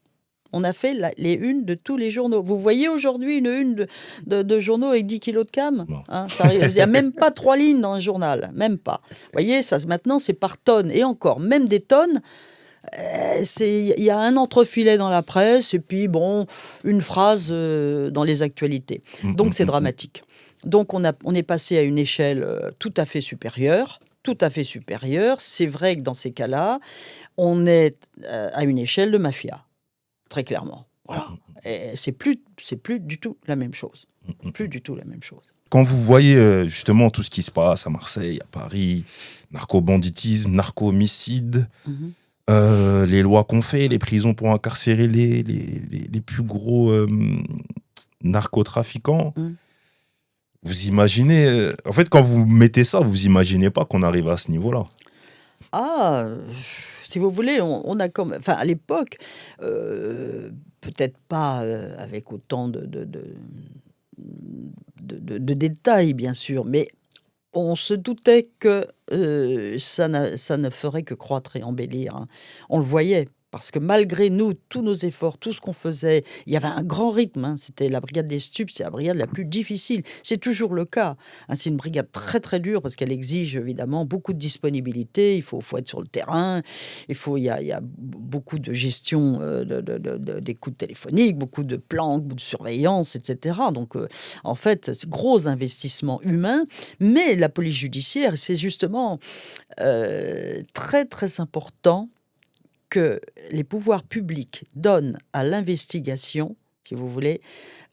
On a fait les unes de tous les journaux. Vous voyez aujourd'hui une une de journaux avec 10 kilos de cam, hein, il n'y a même pas 3 lignes dans un journal, même pas. Vous voyez, ça, maintenant, c'est par tonnes. Et encore, même des tonnes, il y a un entrefilet dans la presse et puis, bon, une phrase dans les actualités. Donc, c'est dramatique. Donc, on est passé à une échelle tout à fait supérieure. Tout à fait supérieure. C'est vrai que dans ces cas-là, on est à une échelle de mafia. Très clairement. Voilà. Et c'est plus du tout la même chose. Plus du tout la même chose. Quand vous voyez justement tout ce qui se passe à Marseille, à Paris, narco-banditisme, narco-homicide, les lois qu'on fait, les prisons pour incarcérer les plus gros narcotrafiquants, vous imaginez... en fait, quand vous mettez ça, vous imaginez pas qu'on arrive à ce niveau-là. Ah, si vous voulez, on a comme... Enfin, à l'époque, peut-être pas avec autant de détails, bien sûr, mais on se doutait que ça ne ferait que croître et embellir, hein. On le voyait. Parce que malgré nous, tous nos efforts, tout ce qu'on faisait, il y avait un grand rythme, hein. C'était la brigade des stupes, c'est la brigade la plus difficile. C'est toujours le cas, hein. C'est une brigade très très dure parce qu'elle exige évidemment beaucoup de disponibilité. Il faut être sur le terrain. Il y a beaucoup de gestion d'écoute téléphonique, beaucoup de plans, beaucoup de surveillance, etc. Donc en fait, c'est gros investissement humain. Mais la police judiciaire, c'est justement très très important que les pouvoirs publics donnent à l'investigation, si vous voulez,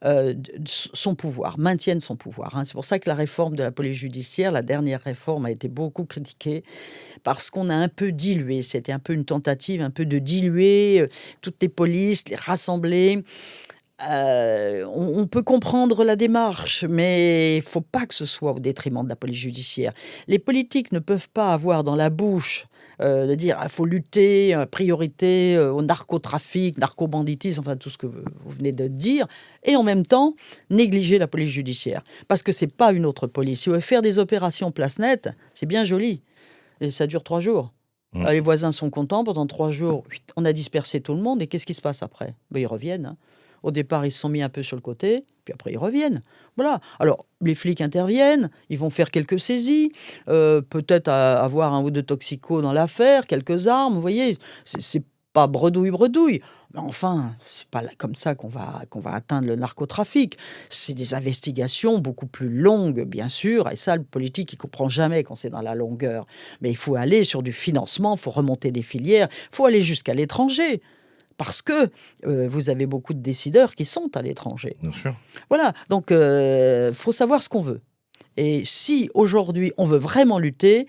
son pouvoir, maintiennent son pouvoir, hein. C'est pour ça que la réforme de la police judiciaire, la dernière réforme, a été beaucoup critiquée parce qu'on a un peu dilué. C'était un peu une tentative, un peu de diluer toutes les polices, les rassembler. On peut comprendre la démarche, mais il ne faut pas que ce soit au détriment de la police judiciaire. Les politiques ne peuvent pas avoir dans la bouche de dire qu'il faut lutter, priorité au narcotrafic, narcobanditisme, enfin tout ce que vous venez de dire, et en même temps négliger la police judiciaire. Parce que ce n'est pas une autre police. Si vous voulez faire des opérations place nette, c'est bien joli, et ça dure 3 jours. Les voisins sont contents, pendant 3 jours, on a dispersé tout le monde, et qu'est-ce qui se passe après ? Ils reviennent, hein. Au départ, ils se sont mis un peu sur le côté, puis après, ils reviennent. Voilà. Alors, les flics interviennent, ils vont faire quelques saisies, peut-être avoir un ou deux toxicos dans l'affaire, quelques armes, vous voyez. C'est pas bredouille. Mais enfin, c'est pas comme ça qu'on va atteindre le narcotrafic. C'est des investigations beaucoup plus longues, bien sûr, et ça, le politique, il comprend jamais quand c'est dans la longueur. Mais il faut aller sur du financement, il faut remonter des filières, il faut aller jusqu'à l'étranger. Parce que vous avez beaucoup de décideurs qui sont à l'étranger. Bien sûr. Voilà, donc faut savoir ce qu'on veut. Et si aujourd'hui on veut vraiment lutter,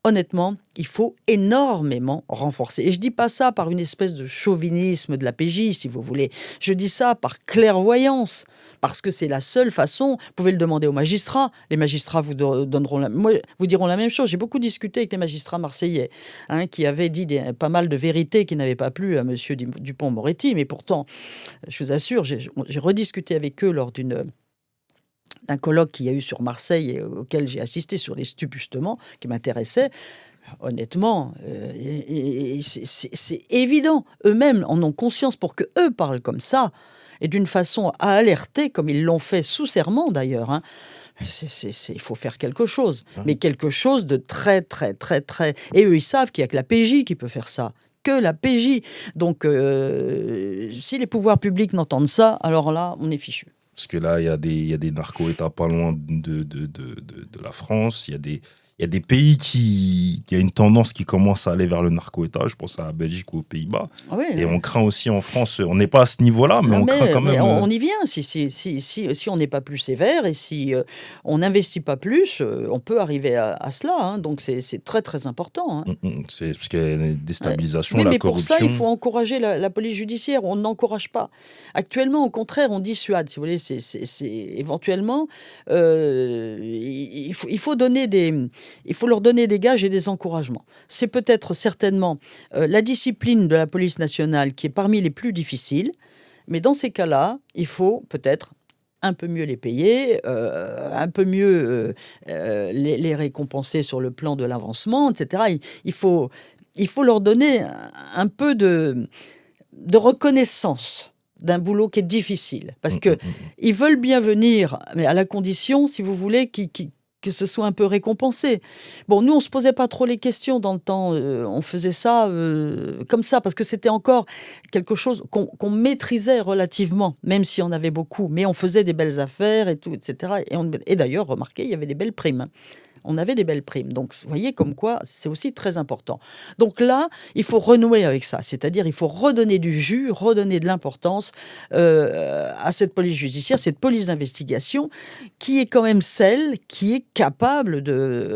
honnêtement, il faut énormément renforcer. Et je ne dis pas ça par une espèce de chauvinisme de la PJ, si vous voulez. Je dis ça par clairvoyance, parce que c'est la seule façon. Vous pouvez le demander aux magistrats. Les magistrats vous diront la même chose. J'ai beaucoup discuté avec les magistrats marseillais, hein, qui avaient dit pas mal de vérités qui n'avaient pas plu à M. Dupond-Moretti. Mais pourtant, je vous assure, j'ai rediscuté avec eux lors d'un colloque qu'il y a eu sur Marseille et auquel j'ai assisté sur les stupes, justement, qui m'intéressait. Honnêtement, c'est évident. Eux-mêmes en ont conscience pour qu'eux parlent comme ça et d'une façon à alerter, comme ils l'ont fait sous serment d'ailleurs, hein. Il faut faire quelque chose, mais quelque chose de très, très, très, très... Et eux, ils savent qu'il n'y a que la PJ qui peut faire ça. Que la PJ. Donc, si les pouvoirs publics n'entendent ça, alors là, on est fichu. Parce que là, il y a des narco-États pas loin de la France. Il y a des pays il y a une tendance qui commence à aller vers le narco-État. Je pense à la Belgique ou aux Pays-Bas. Oui, et on craint aussi en France, on n'est pas à ce niveau-là, mais on craint quand même. On y vient. Si on n'est pas plus sévère et si on n'investit pas plus, on peut arriver à cela, hein. Donc c'est très très important, hein. C'est parce qu'il y a une déstabilisation, Oui, la mais corruption. pour ça, il faut encourager la police judiciaire. On n'encourage pas. Actuellement, au contraire, on dissuade. Si vous voulez, c'est éventuellement, il faut leur donner des gages et des encouragements. C'est peut-être certainement la discipline de la police nationale qui est parmi les plus difficiles, mais dans ces cas-là, il faut peut-être un peu mieux les payer, un peu mieux les récompenser sur le plan de l'avancement, etc. Il faut leur donner un peu de reconnaissance d'un boulot qui est difficile. Parce qu'ils veulent bien venir, mais à la condition, si vous voulez, que ce soit un peu récompensé. Bon, nous, on ne se posait pas trop les questions dans le temps. On faisait ça comme ça, parce que c'était encore quelque chose qu'on maîtrisait relativement, même si on avait beaucoup. Mais on faisait des belles affaires et tout, etc. Et d'ailleurs, remarquez, il y avait des belles primes. On avait des belles primes. Donc, vous voyez comme quoi, c'est aussi très important. Donc là, il faut renouer avec ça. C'est-à-dire, il faut redonner du jus, redonner de l'importance à cette police judiciaire, cette police d'investigation, qui est quand même celle qui est capable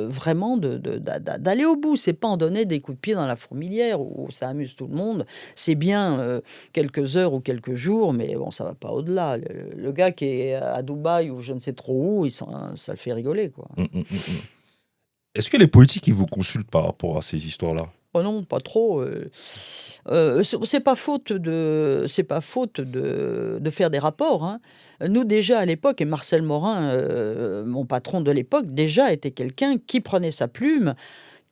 vraiment d'aller au bout. C'est pas en donner des coups de pied dans la fourmilière où ça amuse tout le monde. C'est bien quelques heures ou quelques jours, mais bon, ça va pas au-delà. Le gars qui est à Dubaï ou je ne sais trop où, ça le fait rigoler, quoi. Est-ce que les politiques, ils vous consultent par rapport à ces histoires-là ? Oh non, pas trop. C'est pas faute de faire des rapports, hein. Nous, déjà, à l'époque, et Marcel Morin, mon patron de l'époque, déjà était quelqu'un qui prenait sa plume,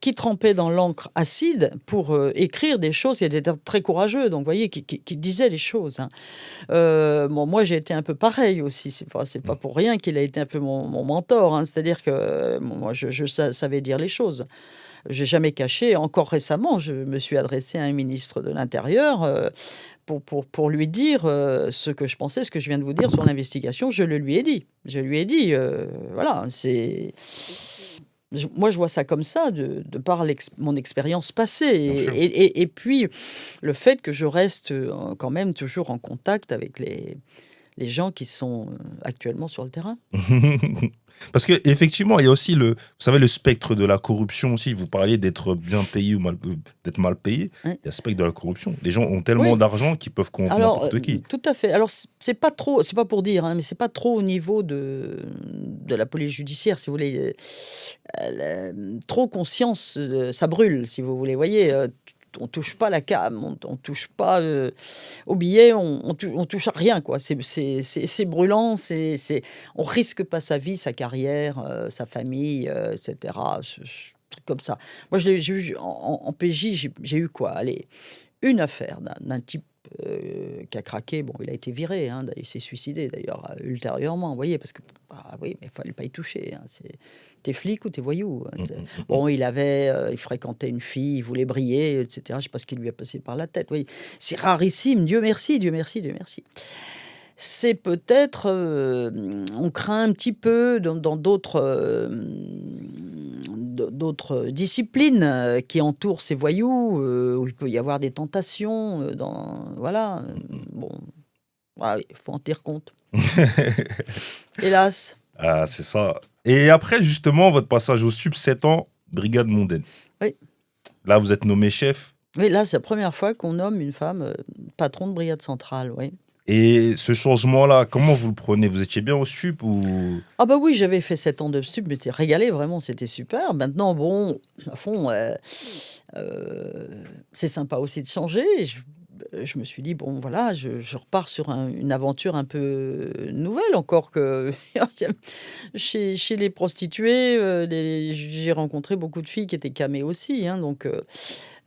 qui trempait dans l'encre acide pour écrire des choses. Il était très courageux, donc vous voyez, qui disait les choses. Hein. Bon, moi, j'ai été un peu pareil aussi. C'est pas pour rien qu'il a été un peu mon mentor. Hein. C'est-à-dire que moi, je savais dire les choses. J'ai jamais caché. Encore récemment, je me suis adressé à un ministre de l'Intérieur pour lui dire ce que je pensais, ce que je viens de vous dire sur l'investigation. Je le lui ai dit. Je lui ai dit, voilà, c'est... Moi, je vois ça comme ça, de par mon expérience passée. Bien sûr. Et puis, le fait que je reste quand même toujours en contact avec les gens qui sont actuellement sur le terrain. Parce que effectivement, il y a aussi vous savez, le spectre de la corruption aussi. Vous parliez d'être bien payé ou d'être mal payé. Hein. Il y a le spectre de la corruption. Les gens ont tellement Oui. d'argent qu'ils peuvent convaincre Alors, n'importe qui. tout à fait. Alors, c'est pas trop, c'est pas pour dire, hein, mais c'est pas trop au niveau de la police judiciaire, si vous voulez. Trop conscience, ça brûle, si vous voulez. Vous voyez, on touche pas la cam, on touche pas au billet, on touche à rien, quoi. C'est brûlant, on risque pas sa vie, sa carrière, sa famille, etc. Truc comme ça. Moi, j'ai eu en PJ, j'ai eu quoi? Allez, une affaire d'un type qui a craqué. Bon, il a été viré, hein, il s'est suicidé d'ailleurs ultérieurement, vous voyez, parce que, oui, mais il fallait pas y toucher. Hein, t'es flic ou t'es voyou. Hein, bon, il fréquentait une fille, il voulait briller, etc. Je sais pas ce qui lui a passé par la tête. Oui, c'est rarissime. Dieu merci, Dieu merci, Dieu merci. C'est peut-être, on craint un petit peu dans d'autres disciplines qui entourent ces voyous, où il peut y avoir des tentations, voilà. Bon, il faut en tenir compte. Hélas. Ah, c'est ça. Et après, justement, votre passage au SUP, 7 ans, brigade mondaine. Oui. Là, vous êtes nommé chef. Oui, là, c'est la première fois qu'on nomme une femme patron de brigade centrale, oui. Et ce changement-là, comment vous le prenez? Vous étiez bien au SUP ou... Ah bah oui, j'avais fait 7 ans de SUP, mais j'étais régalé, vraiment, c'était super. Maintenant, bon, à fond, c'est sympa aussi de changer. Je me suis dit, bon, voilà, je repars sur une aventure un peu nouvelle, encore que chez les prostituées, j'ai rencontré beaucoup de filles qui étaient camées aussi, hein, donc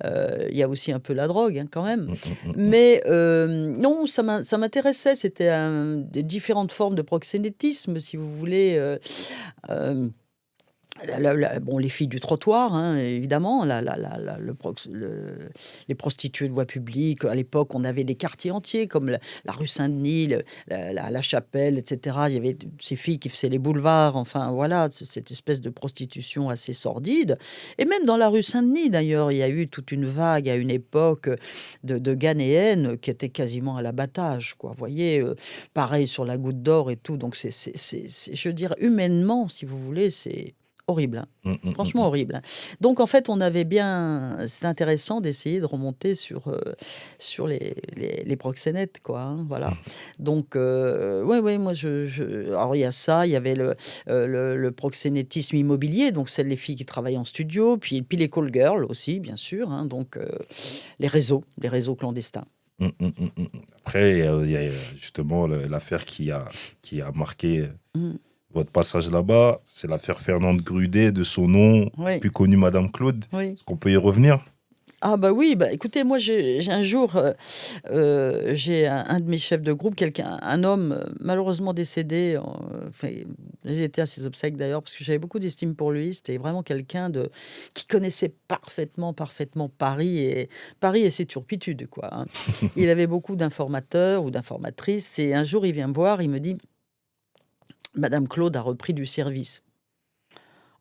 il y a aussi un peu la drogue, hein, quand même. Mais non, ça m'intéressait, c'était des différentes formes de proxénétisme, si vous voulez. Bon, les filles du trottoir, hein, évidemment, les prostituées de voie publique. À l'époque, on avait des quartiers entiers, comme la rue Saint-Denis, la Chapelle, etc. Il y avait ces filles qui faisaient les boulevards, enfin, voilà, cette espèce de prostitution assez sordide. Et même dans la rue Saint-Denis, d'ailleurs, il y a eu toute une vague, à une époque, de Ghanéennes qui étaient quasiment à l'abattage, quoi. Vous voyez, pareil sur la Goutte d'Or et tout. Donc, je veux dire, humainement, si vous voulez, c'est... horrible, hein. Franchement horrible. Hein. Donc en fait, c'est intéressant d'essayer de remonter sur les proxénètes, quoi. Hein, voilà. Donc ouais, moi alors il y a ça, il y avait le proxénétisme immobilier, donc celles les filles qui travaillent en studio, puis les call girls aussi, bien sûr. Hein, donc les réseaux clandestins. Après, il y a justement l'affaire qui a marqué votre passage là-bas. C'est l'affaire Fernande Grudet, de son nom, Oui. plus connue Madame Claude. Oui. Est-ce qu'on peut y revenir? Ah bah oui, bah écoutez, moi j'ai un jour, j'ai un de mes chefs de groupe, un homme malheureusement décédé. Enfin, j'ai été à ses obsèques d'ailleurs parce que j'avais beaucoup d'estime pour lui. C'était vraiment quelqu'un qui connaissait parfaitement Paris et ses turpitudes, quoi. Hein. Il avait beaucoup d'informateurs ou d'informatrices et un jour il vient me voir, il me dit: Madame Claude a repris du service.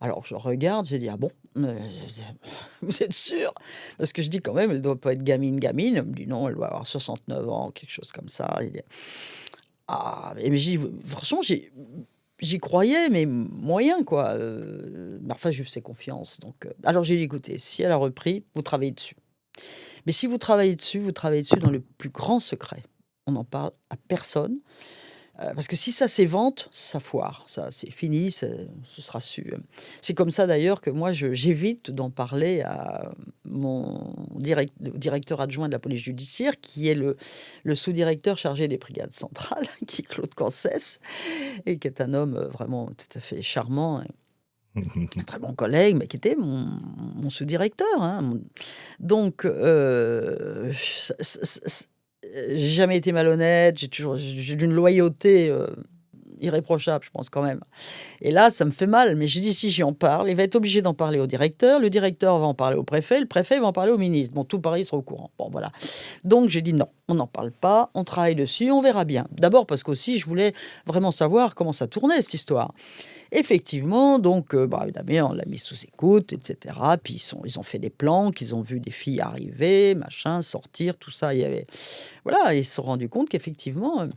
Alors je regarde, je dis: ah bon, vous êtes sûr? Parce que je dis quand même, elle ne doit pas être gamine. Elle me dit: non, elle doit avoir 69 ans, quelque chose comme ça. Il dit, ah, et franchement, j'y croyais, mais moyen, quoi. Mais enfin, je lui faisais confiance. Donc, alors j'ai dit: écoutez, si elle a repris, vous travaillez dessus. Mais si vous travaillez dessus dans le plus grand secret. On n'en parle à personne. Parce que si ça s'évente, ça foire, ça c'est fini, ce sera su. C'est comme ça d'ailleurs que moi j'évite d'en parler à mon directeur adjoint de la police judiciaire, qui est le sous-directeur chargé des brigades centrales, qui est Claude Cancès, et qui est un homme vraiment tout à fait charmant. un très bon collègue, mais qui était mon sous-directeur, hein. Donc, j'ai jamais été malhonnête, j'ai d'une loyauté irréprochable, je pense quand même. Et là, ça me fait mal, mais j'ai dit si j'y en parle, il va être obligé d'en parler au directeur, le directeur va en parler au préfet, le préfet va en parler au ministre. Bon, tout Paris sera au courant. Bon, voilà. Donc j'ai dit non, on n'en parle pas, on travaille dessus, on verra bien. D'abord parce qu'aussi, je voulais vraiment savoir comment ça tournait, cette histoire. Effectivement, donc, évidemment, on l'a mis sous écoute, etc. Puis ils ont fait des plans, qu'ils ont vu des filles arriver, machin, sortir, tout ça. Il y avait, voilà, ils se sont rendus compte qu'effectivement,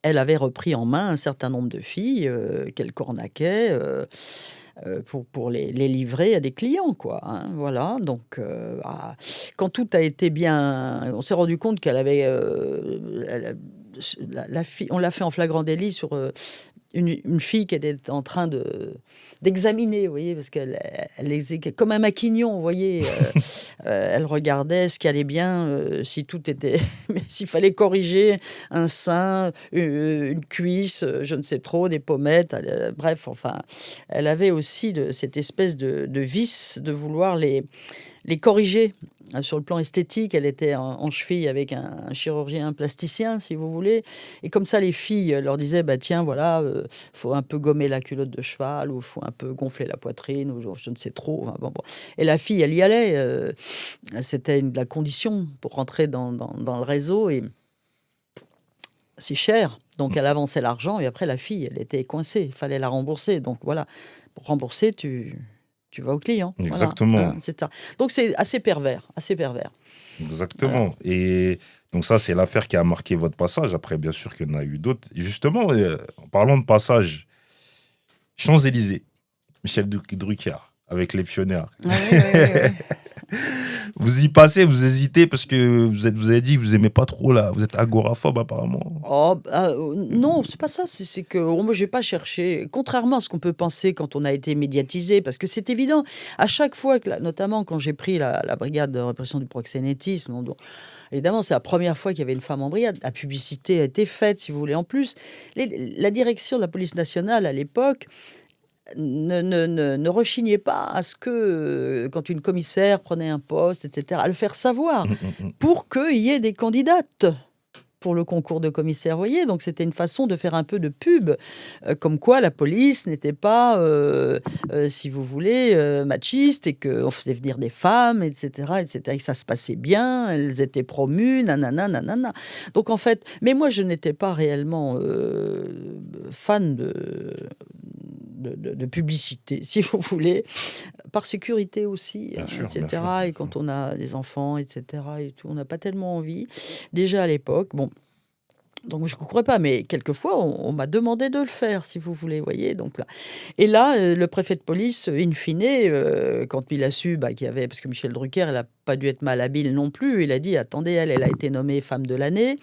elle avait repris en main un certain nombre de filles qu'elle cornaquait pour les livrer à des clients, quoi, hein, voilà. Donc, quand tout a été bien, on s'est rendu compte qu'elle avait, la fille, on l'a fait en flagrant délit sur une fille qu'elle était en train d'examiner, vous voyez, parce elle exécutait comme un maquignon, vous voyez. Elle regardait ce qui allait bien, si tout était, mais s'il fallait corriger un sein, une cuisse, je ne sais trop, des pommettes, bref, enfin, elle avait aussi cette espèce de vice de vouloir les corriger. Sur le plan esthétique, elle était en cheville avec un chirurgien plasticien, si vous voulez. Et comme ça, les filles leur disaient, bah, tiens, voilà, faut un peu gommer la culotte de cheval, ou faut un peu gonfler la poitrine, ou je ne sais trop. Enfin, bon. Et la fille, elle y allait. C'était la condition pour rentrer dans le réseau. Et c'est cher. Donc, elle avançait l'argent. Et après, la fille, elle était coincée. Il fallait la rembourser. Donc, voilà. Pour rembourser, tu vas au client. Exactement. Voilà, hein, c'est ça. Donc, c'est assez pervers, assez pervers. Exactement. Voilà. Et donc ça, c'est l'affaire qui a marqué votre passage. Après, bien sûr qu'il y en a eu d'autres. Justement, en parlant de passage, Champs-Élysées, Michel Drucker, avec les pionniers. Ouais. Vous y passez, vous hésitez parce que vous avez dit que vous aimez pas trop là. Vous êtes agoraphobe apparemment. Oh, non, c'est pas ça. C'est que moi, j'ai pas cherché. Contrairement à ce qu'on peut penser quand on a été médiatisé, parce que c'est évident. À chaque fois, notamment quand j'ai pris la brigade de répression du proxénétisme, évidemment, c'est la première fois qu'il y avait une femme en brigade. La publicité a été faite, si vous voulez. En plus, la direction de la police nationale à l'époque ne rechignait pas à ce que, quand une commissaire prenait un poste, etc., à le faire savoir pour qu'il y ait des candidates pour le concours de commissaire, voyez. Donc, c'était une façon de faire un peu de pub, comme quoi la police n'était pas, si vous voulez, machiste, et qu'on faisait venir des femmes, etc., etc., et que ça se passait bien, elles étaient promues, nanana, nanana. Donc, en fait, mais moi, je n'étais pas réellement fan de publicité, si vous voulez, par sécurité aussi, Bien sûr, etc. bien sûr. Et quand on a des enfants, etc., et tout, on n'a pas tellement envie. Déjà à l'époque, bon, donc je ne courais pas, mais quelquefois, on m'a demandé de le faire, si vous voulez, voyez. Donc là. Et là, le préfet de police, in fine, quand il a su qu'il y avait, parce que Michel Drucker, elle n'a pas dû être malhabile non plus, il a dit, attendez, elle a été nommée femme de l'année.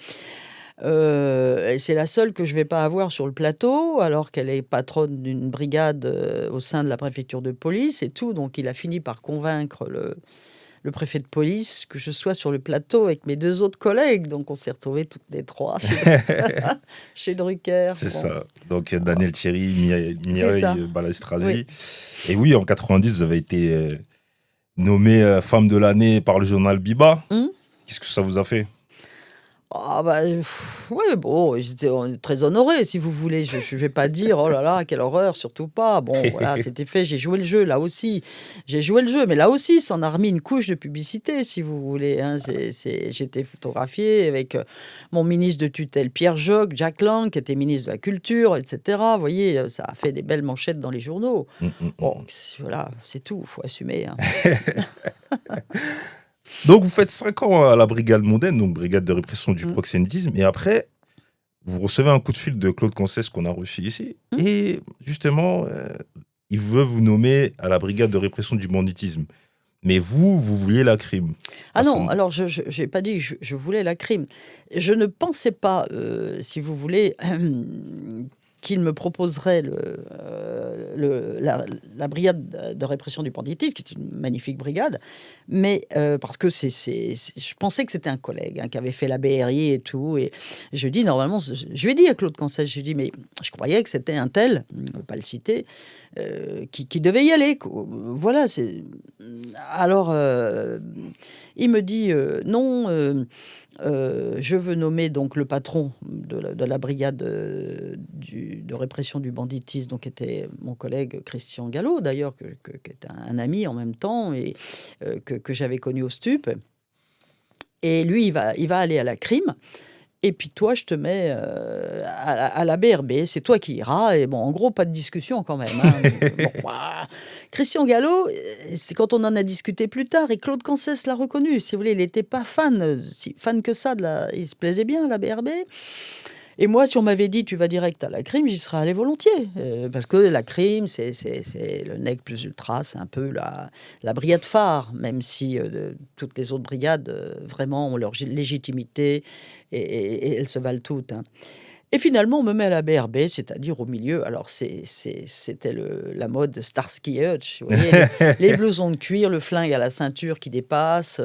C'est la seule que je ne vais pas avoir sur le plateau, alors qu'elle est patronne d'une brigade au sein de la préfecture de police et tout. Donc, il a fini par convaincre le préfet de police que je sois sur le plateau avec mes deux autres collègues. Donc, on s'est retrouvés toutes les trois chez Drucker. C'est Bon. ça. Donc, Daniel Thierry, C'est ça. Mireille Balestrasi. Oui. Et oui, en 90, vous avez été nommée femme de l'année par le journal Biba. Qu'est-ce que ça vous a fait? Ah ouais, bon, j'étais très honoré, si vous voulez. Je vais pas dire, oh là là, quelle horreur, surtout pas. Bon, voilà, c'était fait, j'ai joué le jeu, là aussi. J'ai joué le jeu, mais là aussi, ça en a remis une couche de publicité, si vous voulez. Hein. J'étais photographié avec mon ministre de tutelle, Pierre Joc, Jack Lang, qui était ministre de la Culture, etc. Vous voyez, ça a fait des belles manchettes dans les journaux. Bon, voilà, c'est tout, il faut assumer. Hein. Donc, vous faites 5 ans à la brigade mondaine, donc brigade de répression du proxénétisme, et après, vous recevez un coup de fil de Claude Concès qu'on a reçu ici, et justement, il veut vous nommer à la brigade de répression du banditisme. Mais vous vouliez la crime. Ah non, alors je n'ai pas dit que je voulais la crime. Je ne pensais pas, si vous voulez, qu'il me proposerait la brigade de répression du banditisme, qui est une magnifique brigade, mais parce que je pensais que c'était un collègue qui avait fait la BRI et tout, et je dis normalement, je lui ai dit à Claude Cancès, je lui ai dit, mais je croyais que c'était un tel, je ne vais pas le citer, qui devait y aller. Voilà, alors il me dit non, je veux nommer donc le patron de la brigade de répression du banditisme, donc était mon collègue Christian Gallo, d'ailleurs, qui est un ami en même temps, et que j'avais connu au STUP. Et lui, il va aller à la crime. Et puis toi, je te mets à la BRB, c'est toi qui iras. Et bon, en gros, pas de discussion quand même. Hein. Bon, bah, Christian Gallo, c'est quand on en a discuté plus tard, et Claude Cancès l'a reconnu. Si vous voulez, il n'était pas si fan que ça. Il se plaisait bien à la BRB. Et moi, si on m'avait dit tu vas direct à la crime, j'y serais allé volontiers. Parce que la crime, c'est le nec plus ultra, c'est un peu la brigade phare, même si toutes les autres brigades vraiment ont leur légitimité et elles se valent toutes. Hein. Et finalement, on me met à la BRB, c'est-à-dire au milieu. Alors, c'était la mode Starsky et Hutch. Vous voyez, les blousons de cuir, le flingue à la ceinture qui dépasse,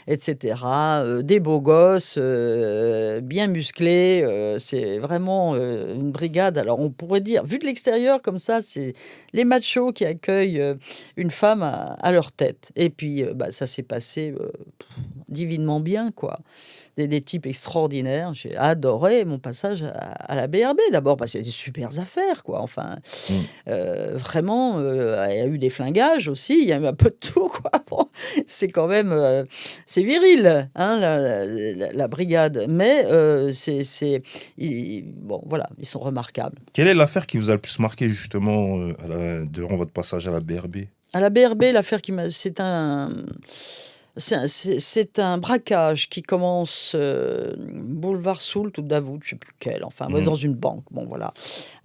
etc. Des beaux gosses, bien musclés. C'est vraiment une brigade. Alors, on pourrait dire, vu de l'extérieur, comme ça, c'est les machos qui accueillent une femme à leur tête. Et puis, ça s'est passé divinement bien, quoi. Des types extraordinaires. J'ai adoré mon passage à la BRB. D'abord parce qu'il y a des super affaires, quoi. Enfin, vraiment, il y a eu des flingages aussi. Il y a eu un peu de tout, quoi. Bon, c'est quand même... c'est viril, hein, la brigade. Mais bon, voilà, ils sont remarquables. Quelle est l'affaire qui vous a le plus marqué, justement, durant votre passage à la BRB ? À la BRB, l'affaire c'est un braquage qui commence boulevard Soult ou Davout, je ne sais plus quel, enfin, dans une banque. Bon, voilà.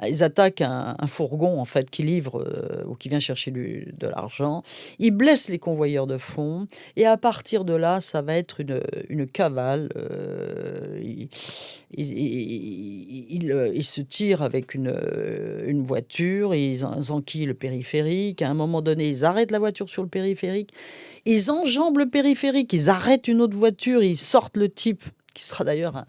Ils attaquent un fourgon, en fait, qui livre ou qui vient chercher de l'argent. Ils blessent les convoyeurs de fonds. Et à partir de là, ça va être une cavale. Ils se tirent avec une voiture. Ils enquillent le périphérique. À un moment donné, ils arrêtent la voiture sur le périphérique. Ils enjambent le périphérique, ils arrêtent une autre voiture, ils sortent le type, qui sera d'ailleurs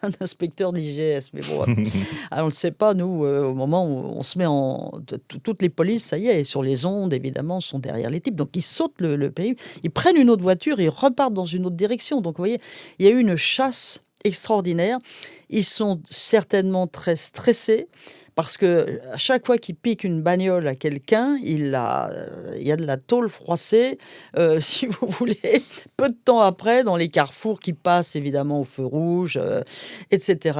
un inspecteur de l'IGS. Mais bon, on ne le sait pas, nous, au moment où on se met toutes les polices, ça y est, sur les ondes, évidemment, sont derrière les types. Donc, ils sautent le périphérique, ils prennent une autre voiture, ils repartent dans une autre direction. Donc, vous voyez, il y a eu une chasse extraordinaire. Ils sont certainement très stressés. Parce que à chaque fois qu'il pique une bagnole à quelqu'un, il y a de la tôle froissée, si vous voulez, peu de temps après, dans les carrefours qui passent évidemment au feu rouge, etc.,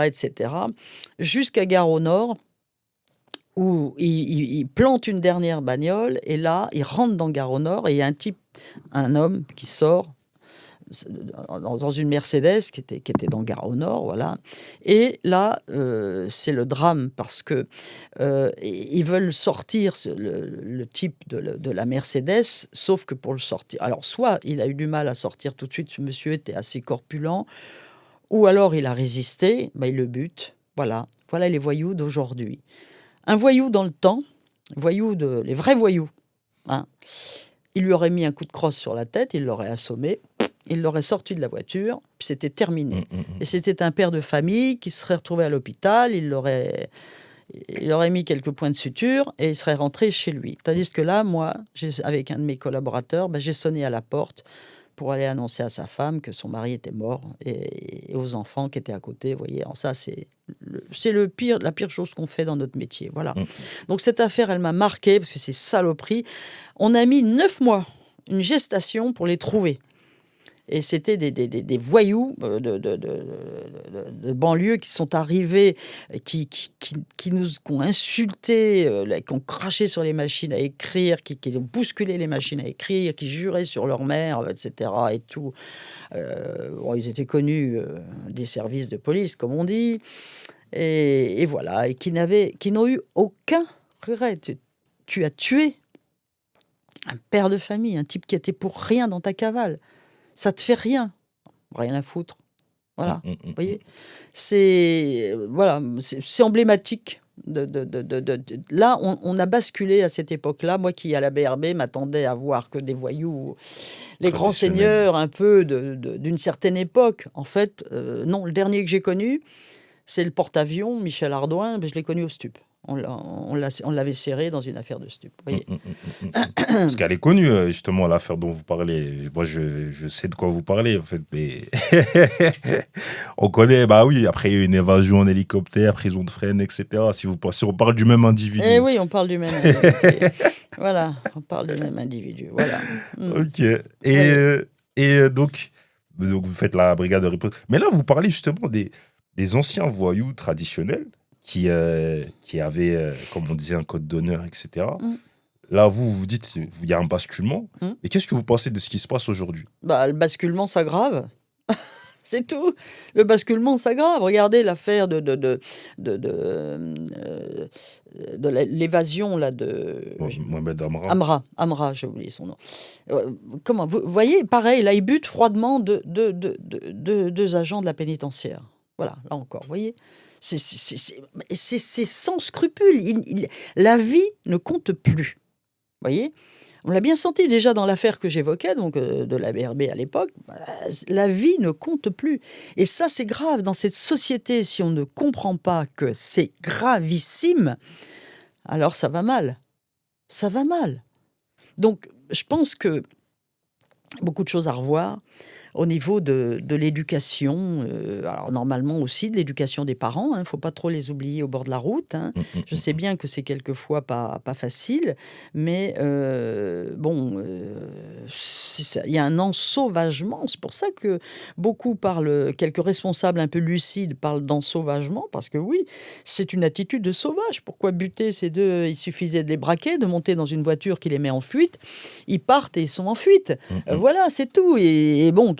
jusqu'à Gare au Nord, où il plante une dernière bagnole, et là, il rentre dans Gare au Nord, et il y a un homme qui sort dans une Mercedes qui était dans Gare au Nord, voilà. Et là, c'est le drame parce que ils veulent sortir le type de la Mercedes, sauf que pour le sortir, alors soit il a eu du mal à sortir tout de suite, ce monsieur était assez corpulent, ou alors il a résisté, il le bute. Voilà les voyous d'aujourd'hui. Un voyou dans le temps, les vrais voyous, hein. Il lui aurait mis un coup de crosse sur la tête, il l'aurait assommé. Il l'aurait sorti de la voiture, puis c'était terminé. Et c'était un père de famille qui se serait retrouvé à l'hôpital, il aurait mis quelques points de suture et il serait rentré chez lui. Tandis que là, moi, avec un de mes collaborateurs, j'ai sonné à la porte pour aller annoncer à sa femme que son mari était mort et aux enfants qui étaient à côté. Vous voyez, alors ça, c'est la pire chose qu'on fait dans notre métier. Voilà. Donc cette affaire, elle m'a marqué parce que c'est saloperie. On a mis 9 mois, une gestation pour les trouver. Et c'était des voyous de banlieue qui sont arrivés, qui nous ont insultés, qui ont craché sur les machines à écrire, qui ont bousculé les machines à écrire, qui juraient sur leur mère, etc. Et tout. Ils étaient connus des services de police, comme on dit. Et voilà. Et qui n'ont eu aucun regret. Tu as tué un père de famille, un type qui était pour rien dans ta cavale. Ça te fait rien à foutre. Voilà, vous voyez, c'est emblématique Là, on a basculé à cette époque-là. Moi qui, à la BRB, m'attendais à voir que des voyous, les grands Traditionnel. seigneurs un peu d'une certaine époque. En fait, non, le dernier que j'ai connu, c'est le porte-avions, Michel Ardouin, mais je l'ai connu au stup. On l'avait serré dans une affaire de stup. Vous Mm, voyez. mm, mm, mm, mm. Parce qu'elle est connue, justement, l'affaire dont vous parlez. Moi, je sais de quoi vous parlez, en fait. Mais on connaît, bah oui, après, il y a eu une évasion en hélicoptère, prison de Fresnes, etc. Si on parle du même Eh individu. oui, on parle du même. Voilà, on parle du même individu. Voilà. Mm. Ok. Et, Oui. donc, vous faites la brigade de riposte. Mais là, vous parlez justement des anciens voyous traditionnels qui avaient, comme on disait, un code d'honneur, etc. Mm. Là, vous dites, il y a un basculement. Mm. Et qu'est-ce que vous pensez de ce qui se passe aujourd'hui? Bah, le basculement s'aggrave. C'est tout. Le basculement s'aggrave. Regardez l'affaire de l'évasion là, Mohamed Amra. Amra, j'ai oublié son nom. Comment vous voyez, pareil, là, il bute froidement deux agents de la pénitentiaire. Voilà, là encore, vous voyez. C'est sans scrupule. La vie ne compte plus. Vous voyez. On l'a bien senti déjà dans l'affaire que j'évoquais, donc de la BRB à l'époque. Bah, la vie ne compte plus. Et ça, c'est grave. Dans cette société, si on ne comprend pas que c'est gravissime, alors ça va mal. Ça va mal. Donc, je pense que beaucoup de choses à revoir au niveau de l'éducation. Alors, normalement aussi de l'éducation des parents. Il ne faut pas trop les oublier au bord de la route. Je sais bien que c'est quelquefois pas facile, mais bon, il y a un ensauvagement. C'est pour ça que beaucoup parlent, quelques responsables un peu lucides parlent d'ensauvagement, parce que oui, c'est une attitude de sauvage. Pourquoi buter ces deux? Il suffisait de les braquer, de monter dans une voiture qui les met en fuite. Ils partent et ils sont en fuite. Voilà, c'est tout. Et bon,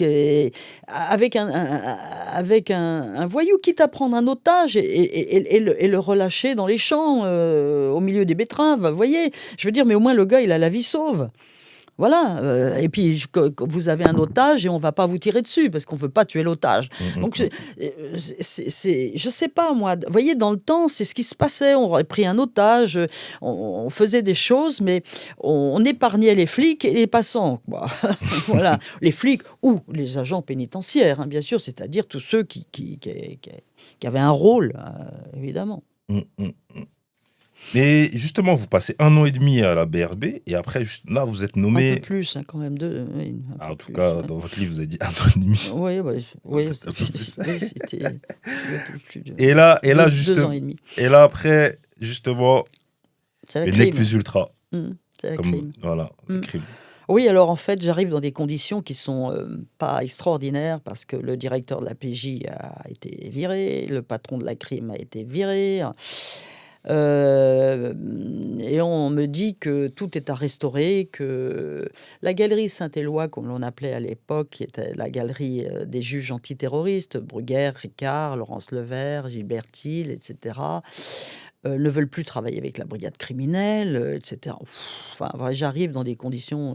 avec un voyou, quitte à prendre un otage et le relâcher dans les champs, au milieu des betteraves, vous voyez. Je veux dire, mais au moins le gars, il a la vie sauve. Voilà. Et puis, vous avez un otage et on ne va pas vous tirer dessus parce qu'on ne veut pas tuer l'otage. Donc, je ne sais pas, moi. Vous voyez, dans le temps, c'est ce qui se passait. On aurait pris un otage, on faisait des choses, mais on épargnait les flics et les passants, quoi. Voilà. Les flics ou les agents pénitentiaires, hein, bien sûr, c'est-à-dire tous ceux qui avaient un rôle, évidemment. Mais justement, vous passez 1 an et demi à la BRB et après, là, vous êtes Un peu nommé. plus, hein, quand même. Oui, un peu En tout plus, cas, ouais. dans votre livre, vous avez dit 1 an et demi. Oui, oui, Peut-être un peu plus. oui, c'était un peu plus de Et là, 2 ans et demi. et là, après, justement, C'est la le nec crime. plus ultra. C'est la Comme, crime. voilà, le crime. Oui, alors en fait, j'arrive dans des conditions qui sont pas extraordinaires parce que le directeur de la PJ a été viré, le patron de la crime a été viré. Et on me dit que tout est à restaurer, que la galerie Saint-Éloi, comme l'on appelait à l'époque, qui était la galerie des juges antiterroristes, Bruguère, Ricard, Laurence Levert, Gilbert Thiel, etc., ne veulent plus travailler avec la brigade criminelle, etc. Enfin, j'arrive dans des conditions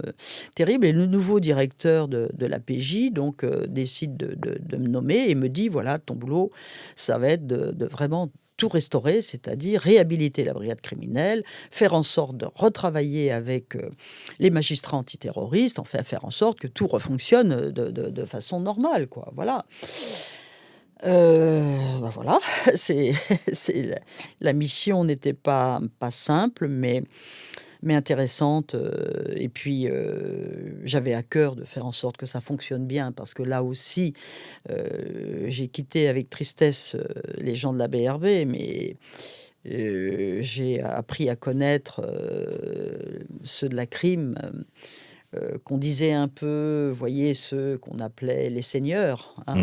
terribles. Et le nouveau directeur de la PJ donc, décide de me nommer et me dit, voilà, ton boulot, ça va être de vraiment tout restaurer, c'est-à-dire réhabiliter la brigade criminelle, faire en sorte de retravailler avec les magistrats antiterroristes, enfin faire en sorte que tout refonctionne de façon normale, quoi. Voilà. Voilà, c'est la mission n'était pas simple, mais intéressante. Et puis, j'avais à cœur de faire en sorte que ça fonctionne bien, parce que là aussi, j'ai quitté avec tristesse les gens de la BRB, mais j'ai appris à connaître ceux de la crime. Qu'on disait un peu, vous voyez, ceux qu'on appelait les seigneurs, hein,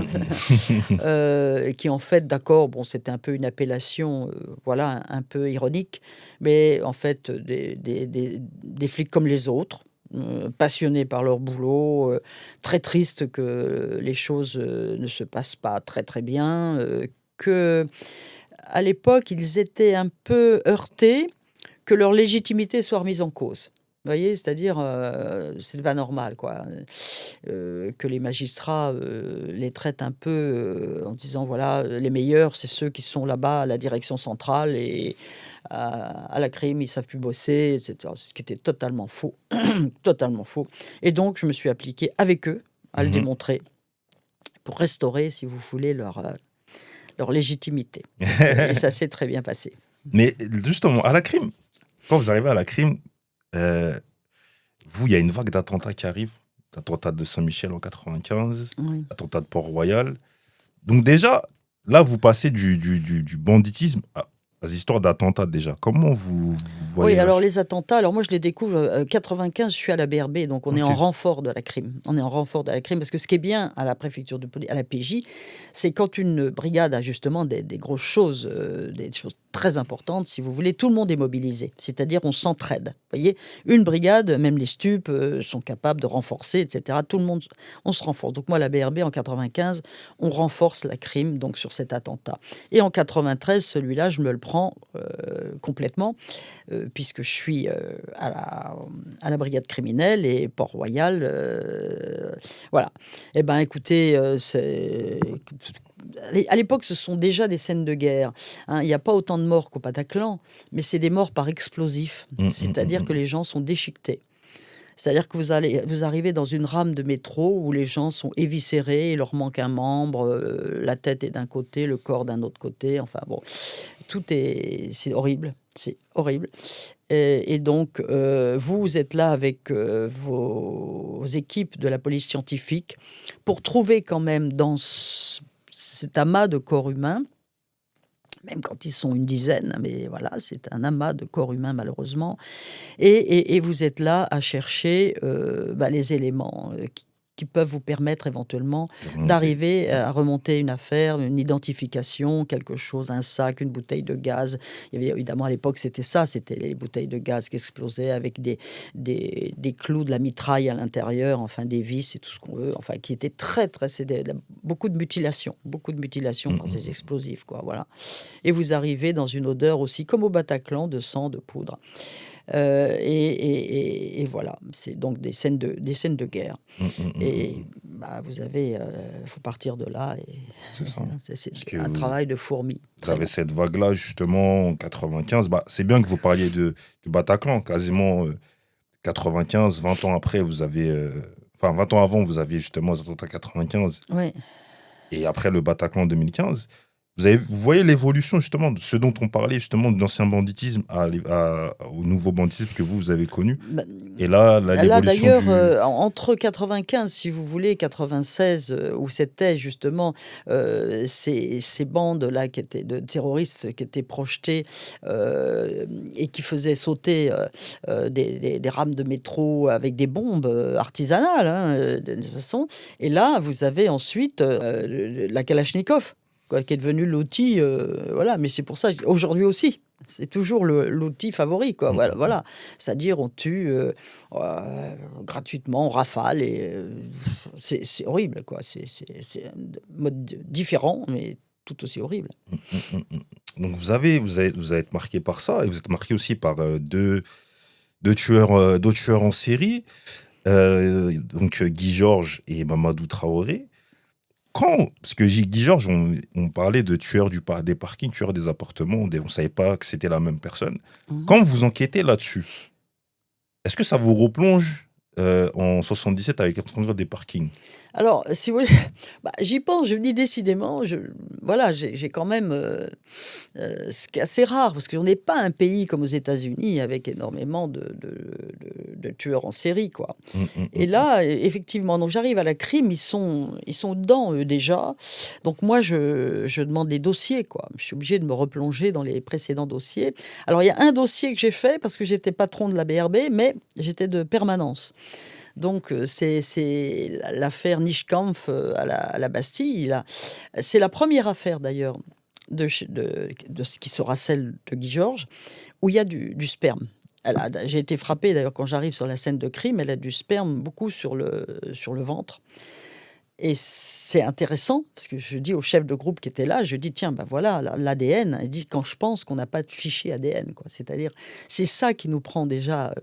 qui en fait, d'accord, bon, c'était un peu une appellation, voilà, un peu ironique, mais en fait, des flics comme les autres, passionnés par leur boulot, très tristes que les choses ne se passent pas très très bien, que à l'époque, ils étaient un peu heurtés que leur légitimité soit remise en cause. Vous voyez? C'est-à-dire, c'est pas normal, quoi, que les magistrats, les traitent un peu, en disant: «Voilà, les meilleurs, c'est ceux qui sont là-bas à la direction centrale et à la crime, ils savent plus bosser» et cetera. Ce qui était totalement faux, totalement faux et donc je me suis appliquée avec eux à le Mhm. démontrer pour restaurer, si vous voulez, leur légitimité et ça s'est très bien passé. Mais justement, à la crime, quand vous arrivez à la crime, euh, vous, il y a une vague d'attentats qui arrive. L'attentat de Saint-Michel en 95, Oui. l'attentat de Port-Royal. Donc déjà, là, vous passez du banditisme à des histoires d'attentats déjà. Comment vous Oui, voyez là? alors les attentats, alors moi je les découvre, 95, je suis à la BRB, donc on est Ok. en renfort de la crime. On est en renfort de la crime parce que ce qui est bien à la préfecture de police, à la PJ, c'est quand une brigade a justement des grosses choses, des choses très importantes, si vous voulez, tout le monde est mobilisé. C'est-à-dire on s'entraide. Vous voyez, une brigade, même les stupes sont capables de renforcer, etc. Tout le monde, on se renforce. Donc moi, la BRB en 95, on renforce la crime donc sur cet attentat. Et en 93, celui-là, je me le prends complètement puisque je suis à la brigade criminelle et Port-Royal, voilà. Eh ben, écoutez, à l'époque, ce sont déjà des scènes de guerre, hein. Il n'y a pas autant de morts qu'au Bataclan, mais c'est des morts par explosifs. Hum, hum, hum, C'est-à-dire que hum. les gens sont déchiquetés. C'est-à-dire que vous arrivez dans une rame de métro où les gens sont éviscérés, il leur manque un membre, la tête est d'un côté, le corps d'un autre côté. Enfin bon, c'est horrible, c'est horrible. Et donc, vous êtes là avec vos équipes de la police scientifique pour trouver quand même dans cet amas de corps humains, même quand ils sont une dizaine, mais voilà, c'est un amas de corps humains malheureusement, et vous êtes là à chercher les éléments qui peuvent vous permettre éventuellement De remonter. d'arriver à remonter une affaire, une identification, quelque chose, un sac, une bouteille de gaz. Il y avait évidemment à l'époque, c'était ça, c'était les bouteilles de gaz qui explosaient avec des clous, de la mitraille à l'intérieur, enfin des vis et tout ce qu'on veut, enfin qui était très, très, beaucoup de mutilations Hum, par hum, ces hum. explosifs, quoi, voilà. Et vous arrivez dans une odeur aussi, comme au Bataclan, de sang, de poudre. Et voilà, c'est donc des scènes de guerre. Hum, hum, hum, hum, Et hum. bah, vous avez, faut partir de là et C'est ça. c'est Parce que un travail de fourmi, vous très avez long. cette vague-là, justement, en 95. Bah, c'est bien que vous parliez du Bataclan. Quasiment 95, 20 ans après, vous avez. Enfin, 20 ans avant, vous aviez justement les attentats 95. Ouais. Et après le Bataclan en 2015. Vous voyez l'évolution, justement, de ce dont on parlait, justement, de l'ancien banditisme au nouveau banditisme que vous avez connu. Bah, Et là, là l'évolution d'ailleurs, du. entre 95, si vous voulez, 96, où c'était justement, ces bandes-là qui étaient de terroristes qui étaient projetées, et qui faisaient sauter, des rames de métro avec des bombes, artisanales, hein, de toute façon. Et là, vous avez ensuite, la kalachnikov, quoi, qui est devenue l'outil, voilà. Mais c'est pour ça, aujourd'hui aussi, c'est toujours l'outil favori, quoi. Mm, Voilà, mm, mm. voilà. C'est-à-dire, on tue gratuitement, on rafale, et c'est horrible, quoi. C'est un mode différent, mais tout aussi horrible. Mm, mm, mm. Donc vous avez été marqué par ça, et vous êtes marqué aussi par deux tueurs en série, donc Guy Georges et Mamadou Traoré. Parce que Guy Georges, on parlait de tueurs des parkings, tueurs des appartements, on ne savait pas que c'était la même personne. Mhm. Quand vous enquêtez là-dessus, est-ce que ça vous replonge en 77 avec le des parkings? Alors, si vous voulez, bah, j'y pense, je me dis décidément, voilà, j'ai quand même, ce qui est assez rare, parce qu'on n'est pas un pays comme aux États-Unis avec énormément de tueurs en série, quoi. Hum, hum, Et hum, hum. là, effectivement, donc j'arrive à la crime, ils sont dedans, eux, déjà. Donc moi, je demande des dossiers, quoi. Je suis obligée de me replonger dans les précédents dossiers. Alors, il y a un dossier que j'ai fait parce que j'étais patron de la BRB, mais j'étais de permanence. Donc, c'est l'affaire Nischkampf à la Bastille, là. C'est la première affaire, d'ailleurs, de ce qui sera celle de Guy Georges, où il y a du sperme. J'ai été frappée, d'ailleurs, quand j'arrive sur la scène de crime, elle a du sperme beaucoup sur le ventre. Et c'est intéressant, parce que je dis au chef de groupe qui était là, je dis: «Tiens, ben voilà, l'ADN», il dit: «Quand je pense qu'on n'a pas de fichier ADN», quoi. C'est-à-dire, c'est ça qui nous prend déjà,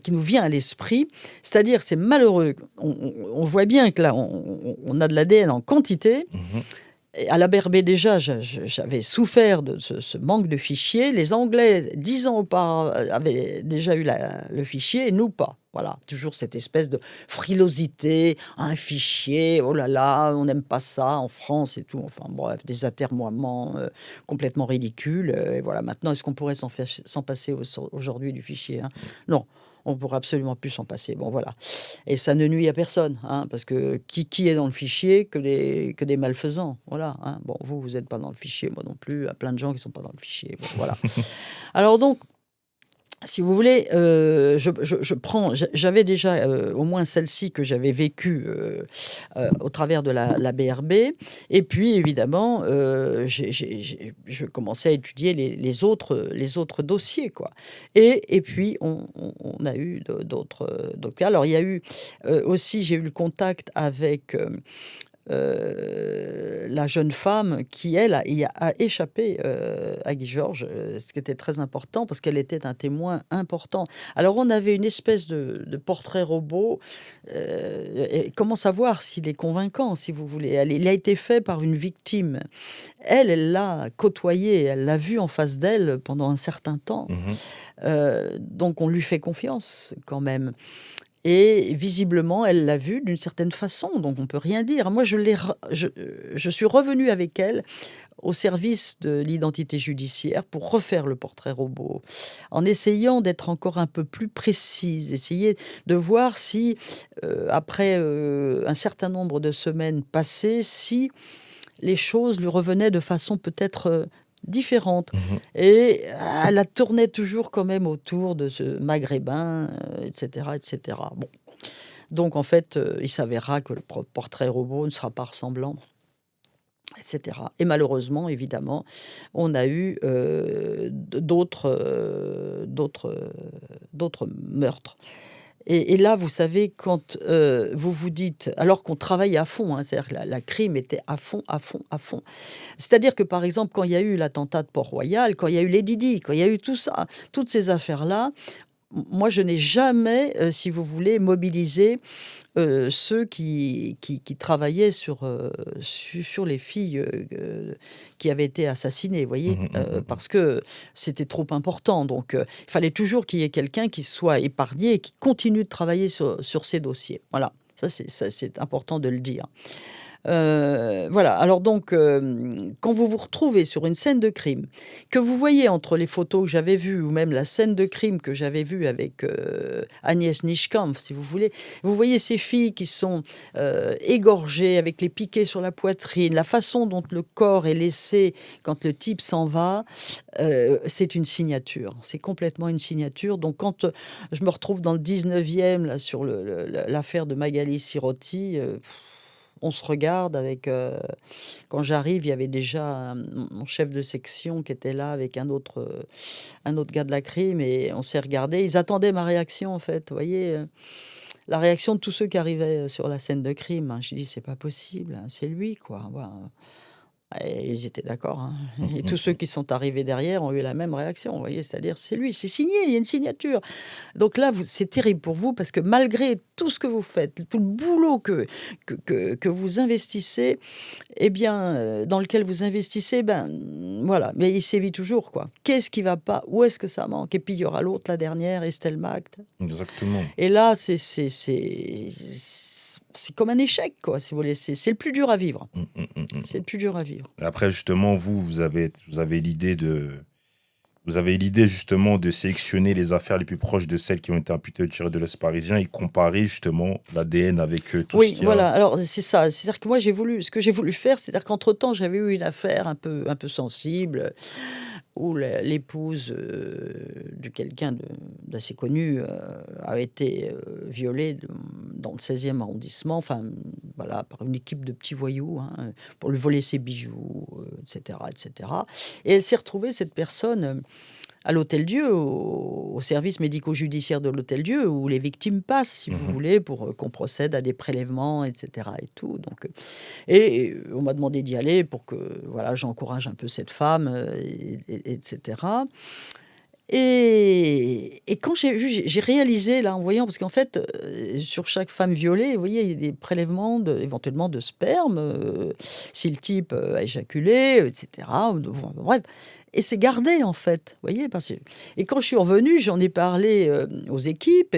qui nous vient à l'esprit. C'est-à-dire, c'est malheureux. On voit bien que là, on a de l'ADN en quantité. Mhm. Et à la BRB déjà, j'avais souffert de ce manque de fichiers. Les Anglais, 10 ans auparavant, avaient déjà eu le fichier, et nous pas. Voilà, toujours cette espèce de frilosité, un fichier, oh là là, on n'aime pas ça en France et tout. Enfin bref, des atermoiements complètement ridicules. Et voilà, maintenant, est-ce qu'on pourrait s'en passer aujourd'hui du fichier, hein? Non, on pourrait absolument plus s'en passer. Bon, voilà. Et ça ne nuit à personne, hein, parce que qui est dans le fichier que des malfaisants, voilà, hein. Bon, vous n'êtes pas dans le fichier, moi non plus, il y a plein de gens qui sont pas dans le fichier, bon, voilà. Alors donc, si vous voulez, je prends j'avais déjà, au moins celle-ci que j'avais vécue, au travers de la BRB, et puis évidemment, je commençais à étudier les autres dossiers, quoi, et puis on a eu d'autres cas. Alors il y a eu, aussi j'ai eu le contact avec, la jeune femme qui, elle, a échappé à Guy Georges, ce qui était très important parce qu'elle était un témoin important. Alors, on avait une espèce de portrait robot. Et comment savoir s'il est convaincant, si vous voulez? Il a été fait par une victime. Elle l'a côtoyé, elle l'a vu en face d'elle pendant un certain temps. Mhm. Donc, on lui fait confiance quand même. Et visiblement, elle l'a vu d'une certaine façon, donc on peut rien dire. Moi, je suis revenue avec elle au service de l'identité judiciaire pour refaire le portrait robot, en essayant d'être encore un peu plus précise, essayer de voir si, après un certain nombre de semaines passées, si les choses lui revenaient de façon peut-être différente. Mhm. Et elle tournait toujours quand même autour de ce maghrébin, etc., etc. Bon. Donc en fait, il s'avérera que le portrait robot ne sera pas ressemblant, etc. Et malheureusement, évidemment, on a eu d'autres meurtres. Et là, vous savez, quand vous vous dites, alors qu'on travaillait à fond, hein, c'est-à-dire que la crime était à fond, à fond, à fond. C'est-à-dire que, par exemple, quand il y a eu l'attentat de Port-Royal, quand il y a eu les Didi, quand il y a eu tout ça, toutes ces affaires-là, moi, je n'ai jamais, si vous voulez, mobilisé ceux qui travaillaient sur les filles qui avaient été assassinées, vous voyez, Mhm. Mhm. parce que c'était trop important. Donc, il fallait toujours qu'il y ait quelqu'un qui soit épargné et qui continue de travailler sur ces dossiers. Voilà, ça, c'est important de le dire. Voilà, alors donc, quand vous vous retrouvez sur une scène de crime, que vous voyez entre les photos que j'avais vues ou même la scène de crime que j'avais vue avec Agnès Nischkampf, si vous voulez, vous voyez ces filles qui sont égorgées avec les piquets sur la poitrine, la façon dont le corps est laissé quand le type s'en va, c'est une signature, c'est complètement une signature. Donc quand je me retrouve dans le 19e, là, sur l'affaire de Magali Sirotti, on se regarde avec. Quand j'arrive, il y avait déjà mon chef de section qui était là avec un autre gars de la crime, et on s'est regardé. Ils attendaient ma réaction, en fait. Vous voyez, la réaction de tous ceux qui arrivaient sur la scène de crime, hein. Je dis, c'est pas possible, hein, c'est lui, quoi. Voilà. Et ils étaient d'accord, hein. Et tous ceux Mhm. qui sont arrivés derrière ont eu la même réaction. Vous voyez, c'est-à-dire, c'est lui, c'est signé, il y a une signature. Donc là, c'est terrible pour vous parce que malgré tout ce que vous faites, tout le boulot que vous investissez, eh bien, dans lequel vous investissez, ben voilà, mais il sévit toujours, quoi. Qu'est-ce qui va pas? Où est-ce que ça manque? Et puis il y aura l'autre, la dernière, Estelle Mact. Exactement. Et là, c'est comme un échec, quoi, si vous voulez. C'est le plus dur à vivre. Mhm. Mhm. C'est Mhm. le plus dur à vivre. Après, justement, vous avez l'idée vous avez l'idée justement de sélectionner les affaires les plus proches de celles qui ont été imputées au tireur de l'Est parisien et comparer justement l'ADN avec tout ce Oui, qu'il y a. voilà. Alors c'est ça. C'est-à-dire que moi ce que j'ai voulu faire, c'est-à-dire qu'entre-temps, j'avais eu une affaire un peu sensible où l'épouse de quelqu'un d'assez connu a été violée dans le 16e arrondissement, enfin voilà, par une équipe de petits voyous, hein, pour lui voler ses bijoux, etc., etc. Et elle s'est retrouvée, cette personne, à l'Hôtel-Dieu, au service médico-judiciaire de l'Hôtel-Dieu, où les victimes passent, si vous voulez, pour qu'on procède à des prélèvements, etc. Et tout. Donc, on m'a demandé d'y aller pour que voilà, j'encourage un peu cette femme, etc. Et quand j'ai réalisé, là, en voyant, parce qu'en fait, sur chaque femme violée, vous voyez, il y a des prélèvements éventuellement de sperme, si le type a éjaculé, etc. Bref. Et c'est gardé, en fait, vous voyez. Et quand je suis revenue, j'en ai parlé aux équipes,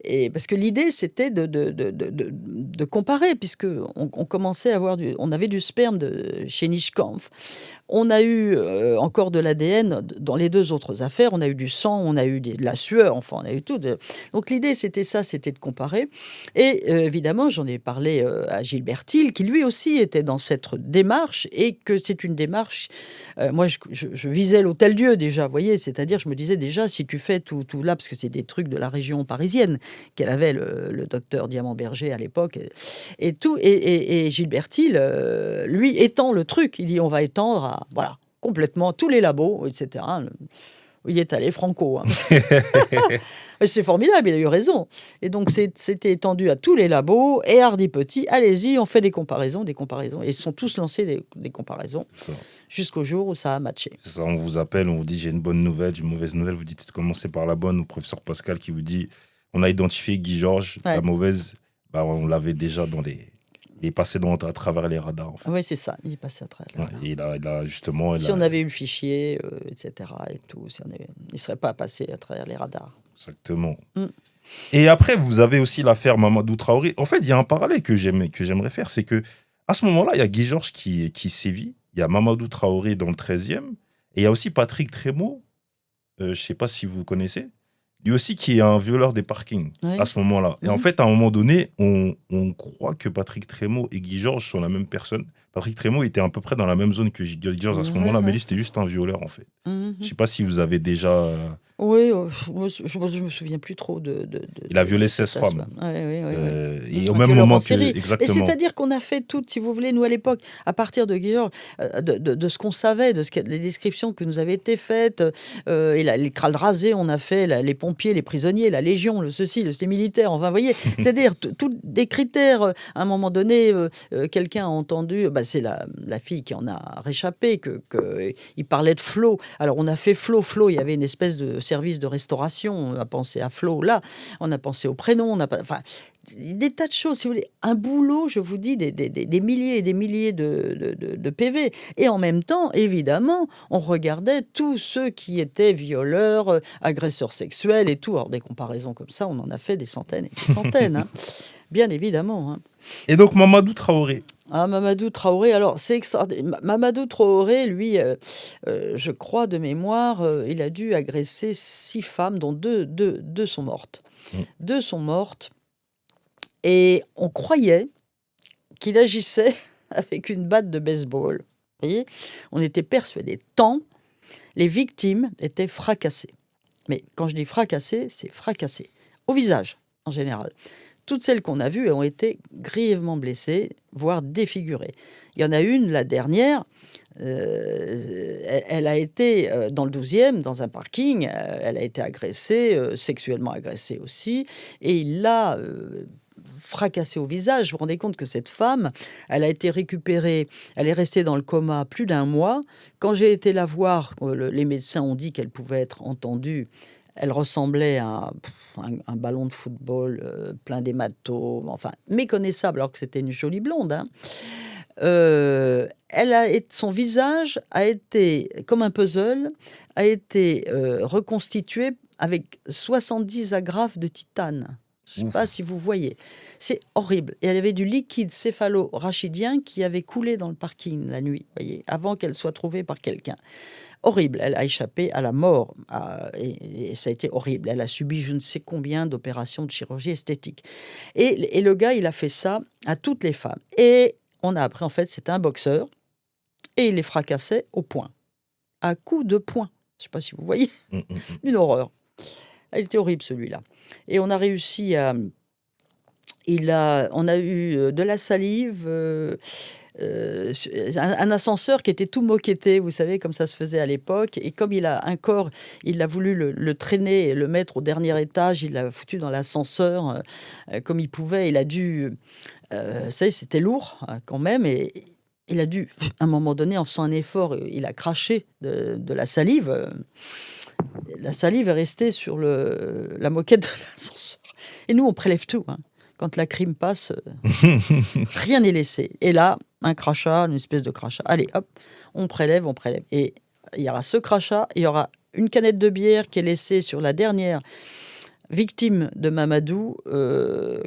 et parce que l'idée, c'était de comparer, puisque on commençait à avoir on avait du sperme chez Nishkampf. On a eu encore de l'ADN dans les deux autres affaires. On a eu du sang, on a eu de la sueur, enfin, on a eu tout. Donc l'idée, c'était ça, c'était de comparer. Et évidemment, j'en ai parlé à Gilbert Hill, qui lui aussi était dans cette démarche, et que c'est une démarche... moi, je visais l'Hôtel-Dieu déjà, vous voyez, c'est-à-dire, je me disais déjà, si tu fais tout là, parce que c'est des trucs de la région parisienne qu'elle avait, le docteur Diamant-Berger à l'époque, et tout, et Gilbert Hill, lui, étend le truc. Il dit, on va étendre à, voilà, complètement tous les labos, etc. Il est allé franco. Hein. C'est formidable, il a eu raison. Et donc, c'était étendu à tous les labos. Et Hardy Petit, allez-y, on fait des comparaisons. Et ils se sont tous lancés des comparaisons jusqu'au jour où ça a matché. C'est ça, on vous appelle, on vous dit j'ai une bonne nouvelle, j'ai une mauvaise nouvelle. Vous dites commencez par la bonne. Au professeur Pascal qui vous dit on a identifié Guy Georges, la mauvaise, on l'avait déjà dans les... Il est passé à travers les radars. En fait. Oui, c'est ça. Il est passé à travers les radars. Il a justement... Si on avait eu le fichier, etc., et tout, il ne serait pas passé à travers les radars. Exactement. Et après, vous avez aussi l'affaire Mamadou Traoré. En fait, il y a un parallèle que j'aimerais faire, c'est que à ce moment-là, il y a Guy Georges qui sévit, il y a Mamadou Traoré dans le 13e, et il y a aussi Patrick Trémaux, je ne sais pas si vous connaissez, lui aussi qui est un violeur des parkings à ce moment-là. Et en fait, à un moment donné, on croit que Patrick Trémaux et Guy Georges sont la même personne. Patrick Trémaux était à peu près dans la même zone que Guy Georges à ce moment-là, mais lui, c'était juste un violeur, en fait. Je ne sais pas si vous avez déjà... Oui, je ne me souviens plus trop il a violé 16 femmes. Oui. Et au même moment que... Exactement. Et c'est-à-dire qu'on a fait tout, si vous voulez, nous à l'époque, à partir de Guy Georges, de ce qu'on savait, les descriptions que nous avaient été faites, et les crâles rasés, on a fait les pompiers, les prisonniers, la Légion, les militaires, enfin, vous voyez, c'est-à-dire tous des critères. À un moment donné, quelqu'un a entendu, c'est la fille qui en a réchappé, il parlait de Flo. Alors, on a fait Flo, il y avait une espèce de service de restauration, on a pensé à Flo là, on a pensé au prénom, enfin, des tas de choses, si vous voulez, un boulot, je vous dis, des milliers et des milliers de PV. Et en même temps, évidemment, on regardait tous ceux qui étaient violeurs, agresseurs sexuels et tout. Alors, des comparaisons comme ça, on en a fait des centaines et des centaines, hein. Bien évidemment. Hein. Et donc, Mamadou Traoré. Mamadou Traoré, alors c'est extraordinaire. Mamadou Traoré, lui, je crois de mémoire, il a dû agresser 6 femmes, dont deux sont mortes. 2 sont mortes. Et on croyait qu'il agissait avec une batte de baseball. Vous voyez, on était persuadés. Tant les victimes étaient fracassées. Mais quand je dis fracassées, c'est fracassées. Au visage, en général. Toutes celles qu'on a vues ont été grièvement blessées, voire défigurées. Il y en a une, la dernière, elle a été dans le 12e, dans un parking, elle a été agressée, sexuellement agressée aussi, et il l'a fracassée au visage. Vous vous rendez compte que cette femme, elle a été récupérée, elle est restée dans le coma plus d'1 mois. Quand j'ai été la voir, les médecins ont dit qu'elle pouvait être entendue. Elle ressemblait à un ballon de football plein d'hématomes, enfin méconnaissable, alors que c'était une jolie blonde. Hein. Son visage a été, comme un puzzle, a été reconstitué avec 70 agrafes de titane. Je ne sais pas si vous voyez. C'est horrible. Et elle avait du liquide céphalo-rachidien qui avait coulé dans le parking la nuit, voyez, avant qu'elle soit trouvée par quelqu'un. Horrible, elle a échappé à la mort et ça a été horrible. Elle a subi je ne sais combien d'opérations de chirurgie esthétique. Et le gars, il a fait ça à toutes les femmes. Et on a appris, en fait, c'était un boxeur et il les fracassait au poing, à coups de poing. Je ne sais pas si vous voyez, une horreur. Il était horrible celui-là. Et on a réussi à... On a eu de la salive... un ascenseur qui était tout moquetté, vous savez, comme ça se faisait à l'époque. Et comme il a un corps, il a voulu le traîner et le mettre au dernier étage. Il l'a foutu dans l'ascenseur comme il pouvait. Il a dû, vous savez, c'était lourd quand même. Et il a dû, à un moment donné, en faisant un effort, il a craché de la salive. La salive est restée sur la moquette de l'ascenseur. Et nous, on prélève tout, hein. Quand la crime passe, rien n'est laissé. Et là, un crachat, une espèce de crachat. Allez, hop, on prélève, on prélève. Et il y aura ce crachat, il y aura une canette de bière qui est laissée sur la dernière victime de Mamadou,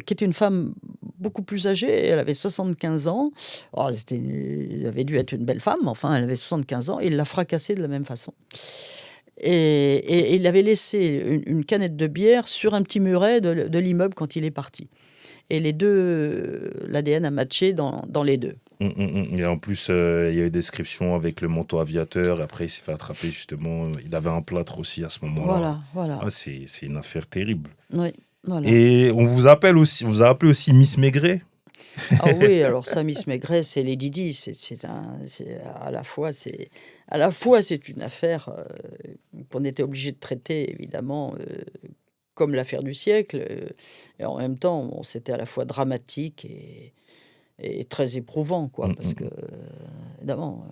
qui est une femme beaucoup plus âgée. Elle avait 75 ans. Oh, elle avait dû être une belle femme, mais enfin, elle avait 75 ans. Et il l'a fracassée de la même façon. Et il avait laissé une canette de bière sur un petit muret de l'immeuble quand il est parti. Et les deux, l'ADN a matché dans les deux. Et en plus, il y a eu des descriptions avec le manteau aviateur. Après, il s'est fait attraper, justement. Il avait un plâtre aussi à ce moment-là. Voilà. Ah, c'est une affaire terrible. Oui, voilà. Et on vous a appelé aussi Miss Maigret. Ah oui, alors ça, Miss Maigret, c'est Lady Di. À la fois, c'est une affaire qu'on était obligé de traiter, évidemment, comme l'affaire du siècle. Et en même temps, c'était à la fois dramatique et très éprouvant, quoi, parce que, évidemment...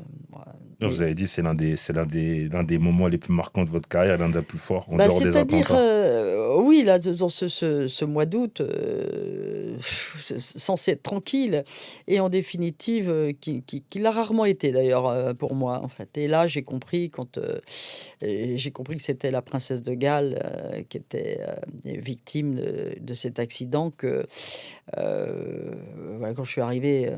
Vous avez dit c'est l'un des moments les plus marquants de votre carrière, l'un des plus forts, en dehors des c'est-à-dire, attentats. oui, là, dans ce mois d'août, censé être tranquille, et en définitive, qui l'a rarement été d'ailleurs pour moi, en fait. Et là, j'ai compris j'ai compris que c'était la princesse de Galles qui était victime de cet accident que voilà, quand je suis arrivé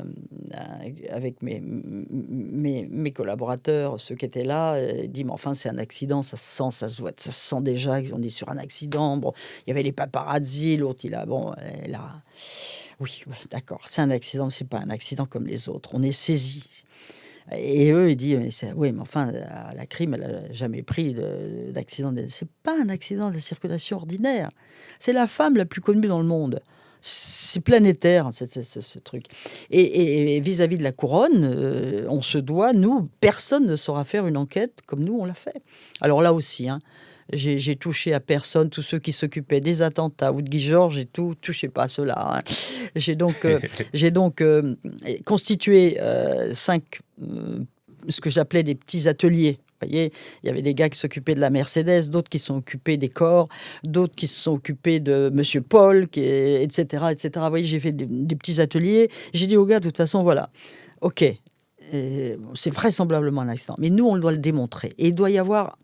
avec mes collaborateurs, ceux qui étaient là, dit mais enfin c'est un accident, ça se sent, ça se voit, ça se sent déjà qu'on est sur un accident. Bon, il y avait les paparazzi, l'autre il a bon, là, oui, d'accord, c'est un accident, mais c'est pas un accident comme les autres. On est saisi. Et eux, ils disent, oui, mais enfin, la crime, elle n'a jamais pris d'accident. C'est pas un accident de la circulation ordinaire. C'est la femme la plus connue dans le monde. C'est planétaire, ce truc. Et vis-à-vis de la couronne, on se doit, nous, personne ne saura faire une enquête comme nous, on l'a fait. Alors là aussi, hein, j'ai touché à personne, tous ceux qui s'occupaient des attentats ou de Guy Georges, j'ai tout touché pas à ceux-là, hein. J'ai donc constitué 5, ce que j'appelais des petits ateliers. Vous voyez, il y avait des gars qui s'occupaient de la Mercedes, d'autres qui sont occupés des corps, d'autres qui se sont occupés de Monsieur Paul, etc., etc. Vous voyez, j'ai fait des petits ateliers. J'ai dit aux gars, de toute façon, voilà, ok, c'est vraisemblablement un accident, mais nous, on doit le démontrer. Et il doit y avoir,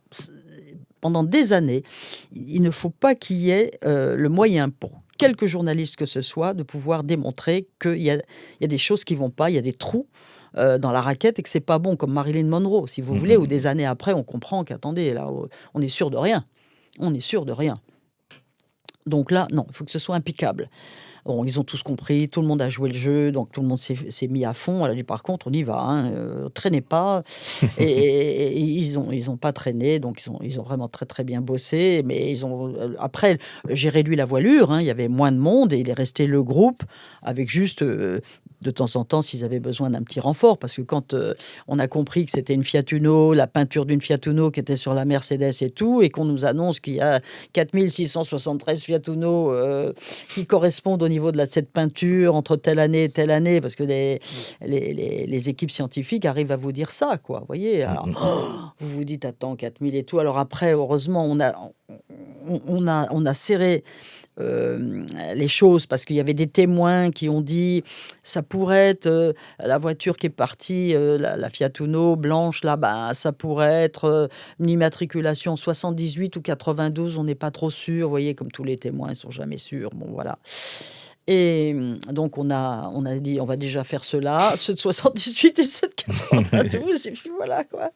pendant des années, il ne faut pas qu'il y ait le moyen pour quelques journalistes que ce soit de pouvoir démontrer qu'il y a des choses qui ne vont pas, il y a des trous dans la raquette et que c'est pas bon, comme Marilyn Monroe, si vous voulez, ou des années après, on comprend qu'attendez, là, on est sûr de rien. On est sûr de rien. Donc là, non, il faut que ce soit impeccable. Bon, ils ont tous compris, tout le monde a joué le jeu, donc tout le monde s'est mis à fond. Elle a dit, par contre, on y va, hein, traînez pas. Et ils ont pas traîné, donc ils ont vraiment très très bien bossé. Mais après, j'ai réduit la voilure, hein, il y avait moins de monde et il est resté le groupe avec juste de temps en temps s'ils avaient besoin d'un petit renfort, parce que quand on a compris que c'était une Fiat Uno, la peinture d'une Fiat Uno qui était sur la Mercedes et tout, et qu'on nous annonce qu'il y a 4673 Fiat Uno qui correspondent au niveau de cette peinture entre telle année et telle année, parce que les équipes scientifiques arrivent à vous dire ça, quoi. Vous voyez, alors, vous vous dites, attends, 4000 et tout. Alors après, heureusement, on a serré les choses, parce qu'il y avait des témoins qui ont dit ça pourrait être la voiture qui est partie, la Fiat Uno blanche là, bah, ça pourrait être une immatriculation 78 ou 92, on n'est pas trop sûr, vous voyez, comme tous les témoins ne sont jamais sûrs, bon voilà. Et donc on a dit on va déjà faire ceux-là, ceux de 78 et ceux de 92, et puis voilà quoi.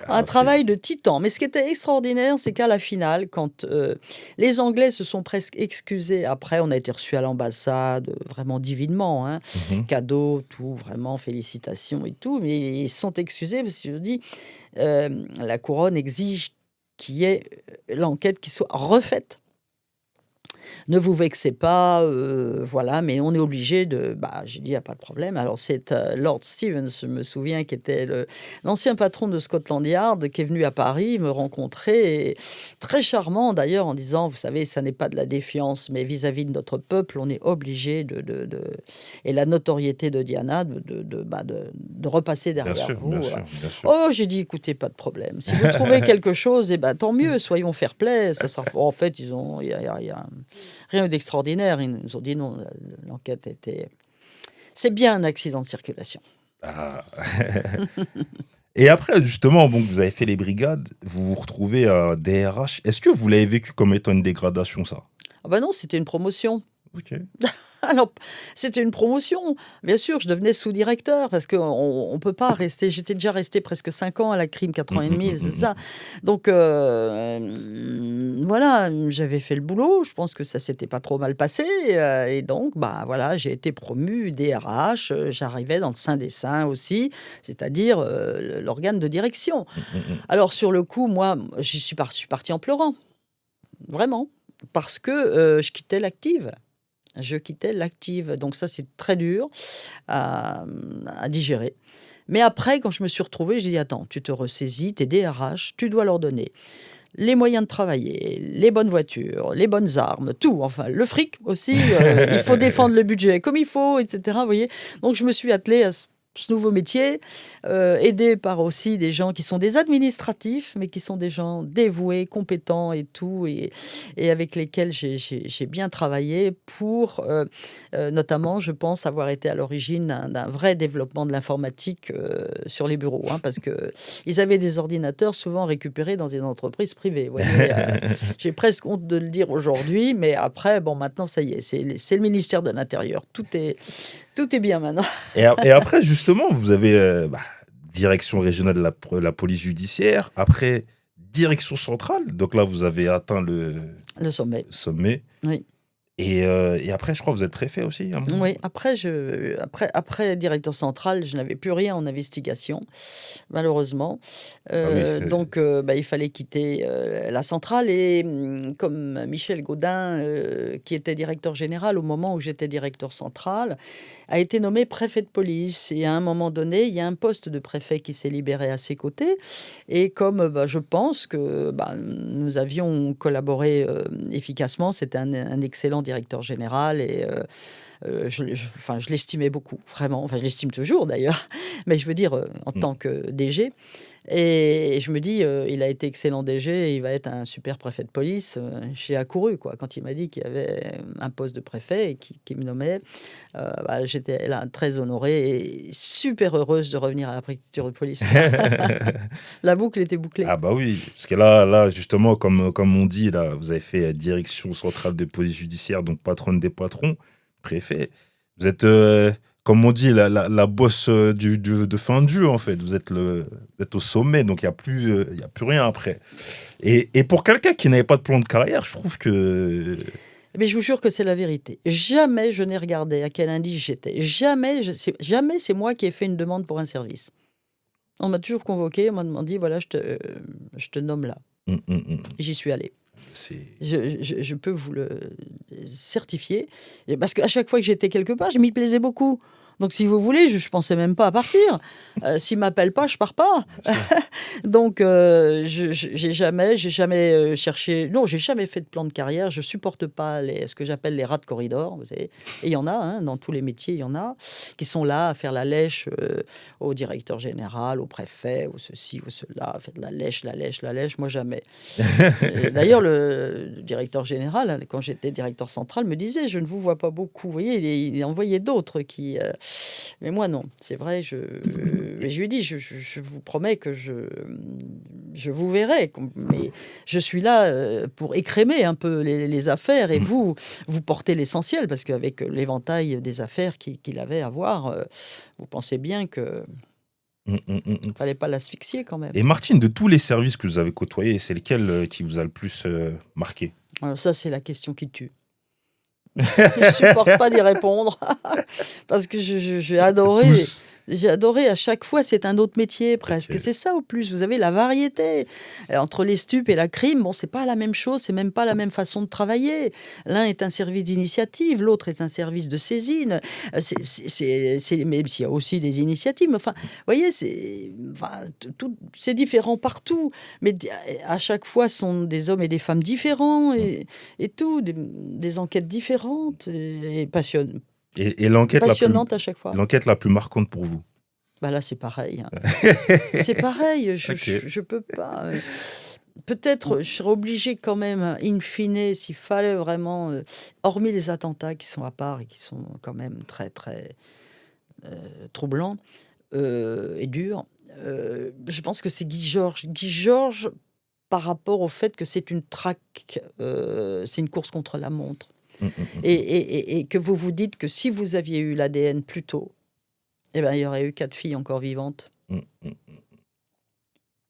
Un travail de titan. Mais ce qui était extraordinaire, c'est qu'à la finale, quand les Anglais se sont presque excusés, après on a été reçus à l'ambassade, vraiment divinement, hein, cadeau, tout, vraiment félicitations et tout, mais ils se sont excusés parce que je dis, la couronne exige qu'il y ait l'enquête qui soit refaite. Ne vous vexez pas, voilà, mais on est obligé de. Bah, j'ai dit, il n'y a pas de problème. Alors, c'est Lord Stevens, je me souviens, qui était l'ancien patron de Scotland Yard, qui est venu à Paris me rencontrer. Et très charmant d'ailleurs, en disant, vous savez, ça n'est pas de la défiance, mais vis-à-vis de notre peuple, on est obligé Et la notoriété de Diana, de repasser Bien derrière sûr, vous. bien sûr, bien sûr. Oh, j'ai dit, écoutez, pas de problème. Si vous trouvez quelque chose, eh ben, tant mieux, soyons fair-play. Ça sera... En fait, il y a rien d'extraordinaire. Ils nous ont dit non, l'enquête était... C'est bien un accident de circulation. Ah. Et après, justement, bon, vous avez fait les brigades, vous vous retrouvez à DRH. Est-ce que vous l'avez vécu comme étant une dégradation, ça? Ah ben non, c'était une promotion. Ok. Alors, c'était une promotion. Bien sûr, je devenais sous-directeur parce qu'on ne peut pas rester. J'étais déjà resté presque 5 ans à la crime, 4 ans et demi, c'est ça. Donc, voilà, j'avais fait le boulot. Je pense que ça s'était pas trop mal passé. Et donc, bah, voilà, j'ai été promu DRH. J'arrivais dans le sein des saints aussi, c'est-à-dire l'organe de direction. Alors, sur le coup, moi, je suis partie en pleurant. Vraiment. Parce que je quittais l'active. Je quittais l'active. Donc ça, c'est très dur à digérer. Mais après, quand je me suis retrouvée, j'ai dit, attends, tu te ressaisis, t'es DRH, tu dois leur donner les moyens de travailler, les bonnes voitures, les bonnes armes, tout. Enfin, le fric aussi, il faut défendre le budget comme il faut, etc. Vous voyez. Donc, je me suis attelée à ce nouveau métier, aidée par aussi des gens qui sont des administratifs, mais qui sont des gens dévoués, compétents et tout, et avec lesquels j'ai bien travaillé pour, notamment, je pense, avoir été à l'origine d'un vrai développement de l'informatique sur les bureaux, hein, parce qu'ils avaient des ordinateurs souvent récupérés dans des entreprises privées. Vous voyez, j'ai presque honte de le dire aujourd'hui, mais après, bon, maintenant, ça y est, c'est le ministère de l'Intérieur. Tout est bien maintenant. Et après, justement, vous avez direction régionale de la police judiciaire. Après, direction centrale. Donc là, vous avez atteint le sommet. Oui. Et après, je crois que vous êtes préfet aussi. Hein. Oui, après directeur central, je n'avais plus rien en investigation, malheureusement. Donc, il fallait quitter la centrale. Et comme Michel Gaudin, qui était directeur général au moment où j'étais directeur central, a été nommé préfet de police. Et à un moment donné, il y a un poste de préfet qui s'est libéré à ses côtés. Et comme je pense que nous avions collaboré efficacement, c'était un excellent directeur général et je l'estimais beaucoup, vraiment. Enfin, je l'estime toujours d'ailleurs, mais je veux dire en tant que DG. Et je me dis, il a été excellent DG, il va être un super préfet de police. J'ai accouru, quoi. Quand il m'a dit qu'il y avait un poste de préfet et qu'il me nommait, j'étais là très honorée et super heureuse de revenir à la préfecture de police. La boucle était bouclée. Ah bah oui, parce que là justement, comme on dit, là, vous avez fait direction centrale de police judiciaire, donc patronne des patrons, préfet. Vous êtes... comme on dit, la bosse de fin de jeu, en fait. Vous êtes au sommet, donc il n'y a plus rien après. Et pour quelqu'un qui n'avait pas de plan de carrière, je trouve que... Mais je vous jure que c'est la vérité. Jamais je n'ai regardé à quel indice j'étais. Jamais c'est moi qui ai fait une demande pour un service. On m'a toujours convoqué, on m'a dit, voilà, je te nomme là. J'y suis allée. Je peux vous le certifier. Parce qu'à chaque fois que j'étais quelque part, je m'y plaisais beaucoup. Donc, si vous voulez, je ne pensais même pas à partir. S'ils ne m'appellent pas, je ne pars pas. Donc, j'ai jamais cherché... Non, j'ai jamais fait de plan de carrière. Je ne supporte pas ce que j'appelle les rats de corridor. Vous savez. Et il y en a, hein, dans tous les métiers, il y en a qui sont là à faire la lèche au directeur général, au préfet, ou ceci, ou cela, faire de la lèche. Moi, jamais. D'ailleurs, le directeur général, quand j'étais directeur central, me disait, je ne vous vois pas beaucoup. Vous voyez, il envoyait d'autres qui... Mais moi, non. C'est vrai, je lui ai dit, je vous promets que je vous verrai. Mais je suis là pour écrémer un peu les affaires et vous portez l'essentiel, parce qu'avec l'éventail des affaires qu'il avait à voir, vous pensez bien que... Il ne fallait pas l'asphyxier quand même. Et Martine, de tous les services que vous avez côtoyés, c'est lequel qui vous a le plus marqué? Alors ça, c'est la question qui tue. Je ne supporte pas d'y répondre parce que j'ai adoré. J'ai adoré, à chaque fois, c'est un autre métier presque. Et Ok. c'est ça au plus, vous avez la variété. Entre les stupes et la crime, bon, c'est pas la même chose, c'est même pas la même façon de travailler. L'un est un service d'initiative, l'autre est un service de saisine. Même s'il y a aussi des initiatives, mais enfin, vous voyez, c'est différent partout. Mais à chaque fois, ce sont des hommes et des femmes différents Mm. et tout, des enquêtes différentes et Et l'enquête passionnantes à chaque fois. l'enquête la plus marquante pour vous? Bah là, c'est pareil, hein. C'est pareil, Ok. je peux pas. Peut-être, je serais obligée quand même, in fine, s'il fallait vraiment, hormis les attentats qui sont à part et qui sont quand même très, très troublants et durs, je pense que c'est Guy Georges. Guy Georges, par rapport au fait que c'est une traque, c'est une course contre la montre. Mm, mm, mm, Et que vous vous dites que si vous aviez eu l'ADN plus tôt, eh ben, il y aurait eu 4 filles encore vivantes. mm, mm.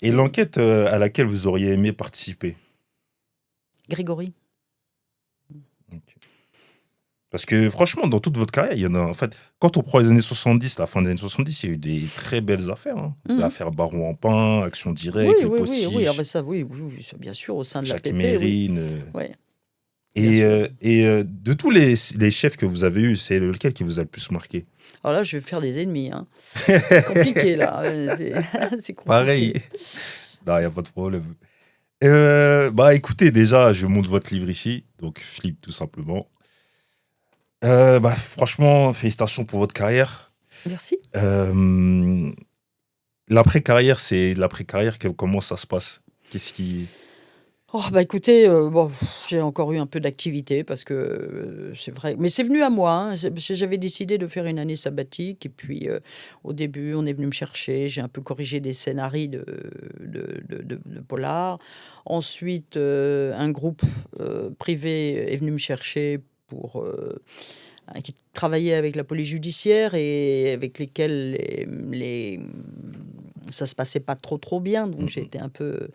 Et l'enquête à laquelle vous auriez aimé participer? Grégory. Ok. Parce que franchement, dans toute votre carrière, il y en a. En fait, quand on prend les années 70, la fin des années 70, il y a eu des très belles affaires, hein. Mhm. L'affaire Baron en pain, Action Oui, Directe, le oui, oui, oui. Postiche, Ah ben ça, oui, ça, bien sûr, au sein de la Jackie PP, oui. Mérine. Ouais, bien sûr. De tous les chefs que vous avez eus, c'est lequel qui vous a le plus marqué? Alors là, je vais faire des ennemis, hein. C'est compliqué, là. C'est Pareil. compliqué. Non, il n'y a pas de problème. Bah écoutez, déjà, je montre votre livre ici, donc Flip tout simplement. Bah franchement, félicitations pour votre carrière. Merci. L'après-carrière, comment ça se passe? Qu'est-ce qui... Oh, bah écoutez, bon, j'ai encore eu un peu d'activité parce que c'est vrai, mais c'est venu à moi, hein. J'avais décidé de faire une année sabbatique et puis au début, on est venu me chercher. J'ai un peu corrigé des scénarios de polar. Ensuite, un groupe privé est venu me chercher qui travaillait avec la police judiciaire et avec lesquels ça se passait pas trop bien. Donc j'ai été un peu,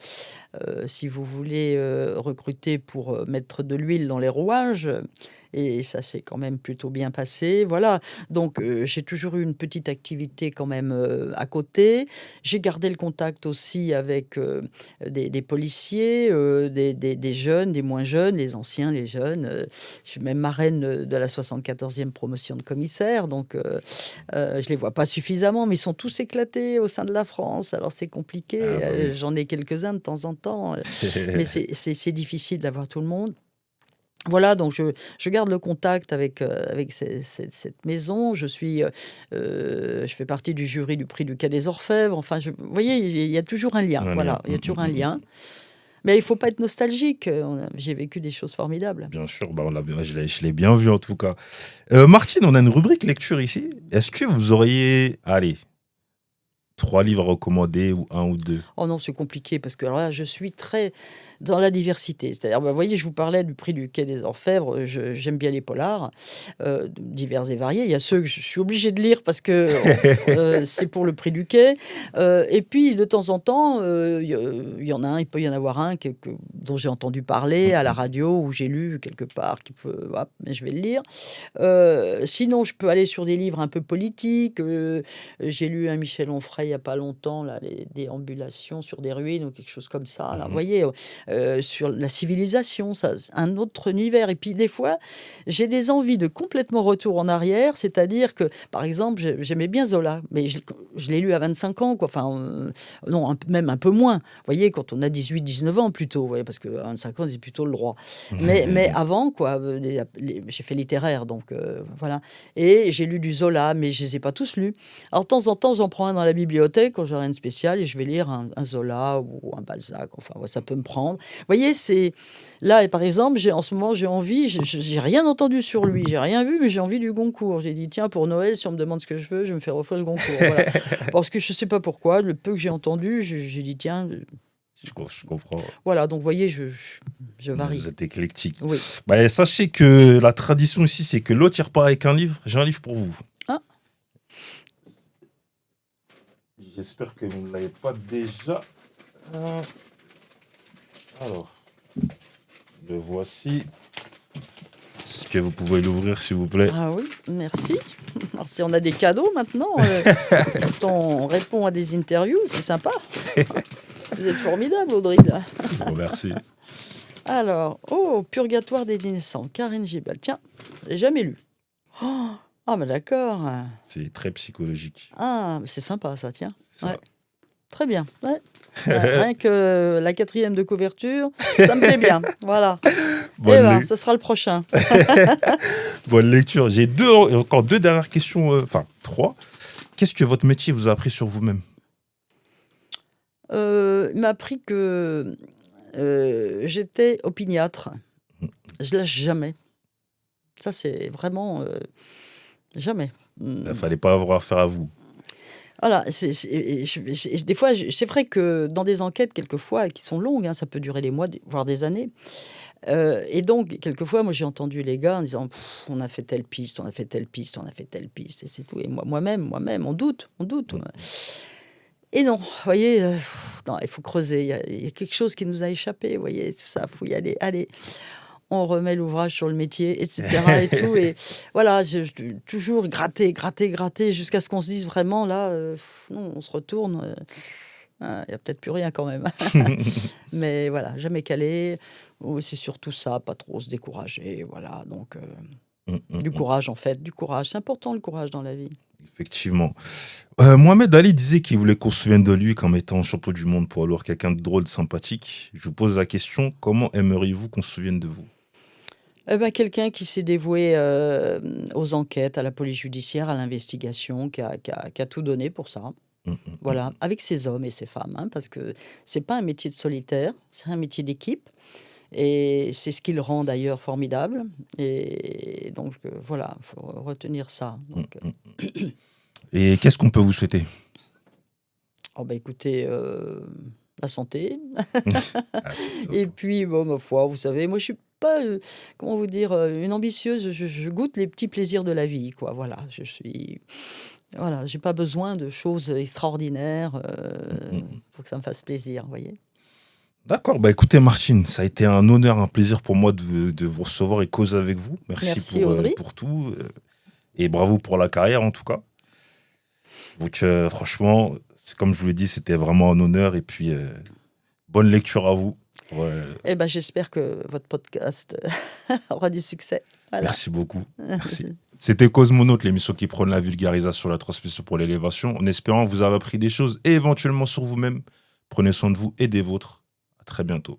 si vous voulez, recruté pour mettre de l'huile dans les rouages. Et ça s'est quand même plutôt bien passé. Voilà. Donc j'ai toujours eu une petite activité quand même à côté. J'ai gardé le contact aussi avec des policiers, des jeunes, des moins jeunes, les anciens, les jeunes. Je suis même marraine de la 74e promotion de commissaire. Donc je les vois pas suffisamment, mais ils sont tous éclatés au sein de la France. Alors c'est compliqué. Ah bah oui. J'en ai quelques-uns de temps en temps. Mais c'est difficile d'avoir tout le monde. Voilà, donc je garde le contact avec cette maison. Je fais partie du jury du prix du Quai des Orfèvres. Enfin, vous voyez, il y a toujours un lien. Un Voilà, lien. il y a toujours un lien. Mais il ne faut pas être nostalgique. J'ai vécu des choses formidables. Bien sûr, bah je l'ai bien vu en tout cas. Martine, on a une rubrique lecture ici. Est-ce que vous auriez, allez, 3 livres à recommander ou 1 ou 2? Oh non, c'est compliqué parce que alors là, je suis très dans la diversité. C'est-à-dire, vous voyez, je vous parlais du prix du Quai des Orfèvres. J'aime bien les polars, divers et variés. Il y a ceux que je suis obligée de lire parce que c'est pour le prix du Quai. Et puis, de temps en temps, il y en a un, il peut y en avoir un dont j'ai entendu parler à la radio ou j'ai lu quelque part, hop, mais je vais le lire. Sinon, je peux aller sur des livres un peu politiques. J'ai lu un Michel Onfray il n'y a pas longtemps, là, les déambulations sur des ruines ou quelque chose comme ça. Là, vous voyez, sur la civilisation, ça, un autre univers. Et puis des fois, j'ai des envies de complètement retour en arrière, c'est-à-dire que, par exemple, j'aimais bien Zola, mais je l'ai lu à 25 ans, quoi. Enfin, non, même un peu moins. Vous voyez, quand on a 18, 19 ans plutôt, vous voyez, parce qu'à 25 ans, c'est plutôt le droit. Mais avant, quoi, j'ai fait littéraire, donc voilà. Et j'ai lu du Zola, mais je ne les ai pas tous lus. Alors, de temps en temps, j'en prends un dans la bibliothèque quand j'ai rien de spécial et je vais lire un Zola ou un Balzac. Enfin, ça peut me prendre. Vous voyez, c'est là, et par exemple, en ce moment, j'ai envie, j'ai rien entendu sur lui, j'ai rien vu, mais j'ai envie du Goncourt. J'ai dit, tiens, pour Noël, si on me demande ce que je veux, je vais me faire offrir le Goncourt. Voilà. Parce que je sais pas pourquoi, le peu que j'ai entendu, j'ai dit, tiens. Je comprends. Voilà, donc vous voyez, je varie. Vous êtes éclectique. Oui. Bah, sachez que la tradition ici, c'est que l'autre, il repart avec un livre. J'ai un livre pour vous. Ah. J'espère que vous ne l'avez pas déjà. Alors, le voici. Est-ce que vous pouvez l'ouvrir, s'il vous plaît? Ah oui, merci. Alors, si on a des cadeaux maintenant, quand on répond à des interviews, c'est sympa. Vous êtes formidable, Audrey, là. Bon, merci. Alors, Purgatoire des innocents, Karine Gibal. Tiens, j'ai jamais lu. Oh, ah, mais d'accord. C'est très psychologique. Ah, mais c'est sympa, ça, tiens. C'est ça. Ouais. Très bien. Ouais. Rien que la 4e de couverture, ça me plaît bien. Voilà. Ce sera le prochain. Bonne lecture. J'ai encore 2 dernières questions, enfin 3. Qu'est-ce que votre métier vous a appris sur vous-même? Il m'a appris que j'étais opiniâtre. Je lâche jamais. Ça, c'est vraiment jamais. Il ne fallait pas avoir affaire à vous. Voilà, des fois, c'est vrai que dans des enquêtes, quelquefois, qui sont longues, hein, ça peut durer des mois, voire des années. Et donc, quelquefois, moi, j'ai entendu les gars en disant on a fait telle piste, on a fait telle piste, on a fait telle piste, et c'est tout. Et moi-même, on doute. Et non, vous voyez, non, il faut creuser. Il y a quelque chose qui nous a échappé, vous voyez, c'est ça, il faut y aller. Allez, on remet l'ouvrage sur le métier, etc. et tout. Et voilà, toujours gratter, jusqu'à ce qu'on se dise vraiment, là, non, on se retourne. Il n'y a peut-être plus rien quand même. Mais voilà, jamais calé. C'est surtout ça, pas trop se décourager. Voilà, donc du courage en fait, du courage. C'est important le courage dans la vie. Effectivement. Mohamed Ali disait qu'il voulait qu'on se souvienne de lui comme étant champion du monde pour alors quelqu'un de drôle, de sympathique. Je vous pose la question, comment aimeriez-vous qu'on se souvienne de vous? Quelqu'un qui s'est dévoué aux enquêtes, à la police judiciaire, à l'investigation, qui a tout donné pour ça. Voilà, avec ses hommes et ses femmes, hein, parce que c'est pas un métier de solitaire, c'est un métier d'équipe. Et c'est ce qui le rend d'ailleurs formidable. Et donc, voilà, il faut retenir ça. Donc, Et qu'est-ce qu'on peut vous souhaiter? Écoutez, la santé. Ah, Et puis, ma foi, vous savez, moi, je suis pas, comment vous dire, une ambitieuse. Je goûte les petits plaisirs de la vie, quoi. Voilà, voilà, j'ai pas besoin de choses extraordinaires pour que ça me fasse plaisir, vous voyez. D'accord, écoutez Martine, ça a été un honneur, un plaisir pour moi de vous recevoir et causer avec vous. Merci pour tout et bravo pour la carrière en tout cas. Donc franchement, comme je vous l'ai dit, c'était vraiment un honneur et puis bonne lecture à vous. J'espère que votre podcast aura du succès. Voilà. Merci beaucoup. Merci. C'était Cosmonaute, l'émission qui prône la vulgarisation, la transmission pour l'élévation, en espérant que vous avez appris des choses et éventuellement sur vous-même. Prenez soin de vous et des vôtres. À très bientôt.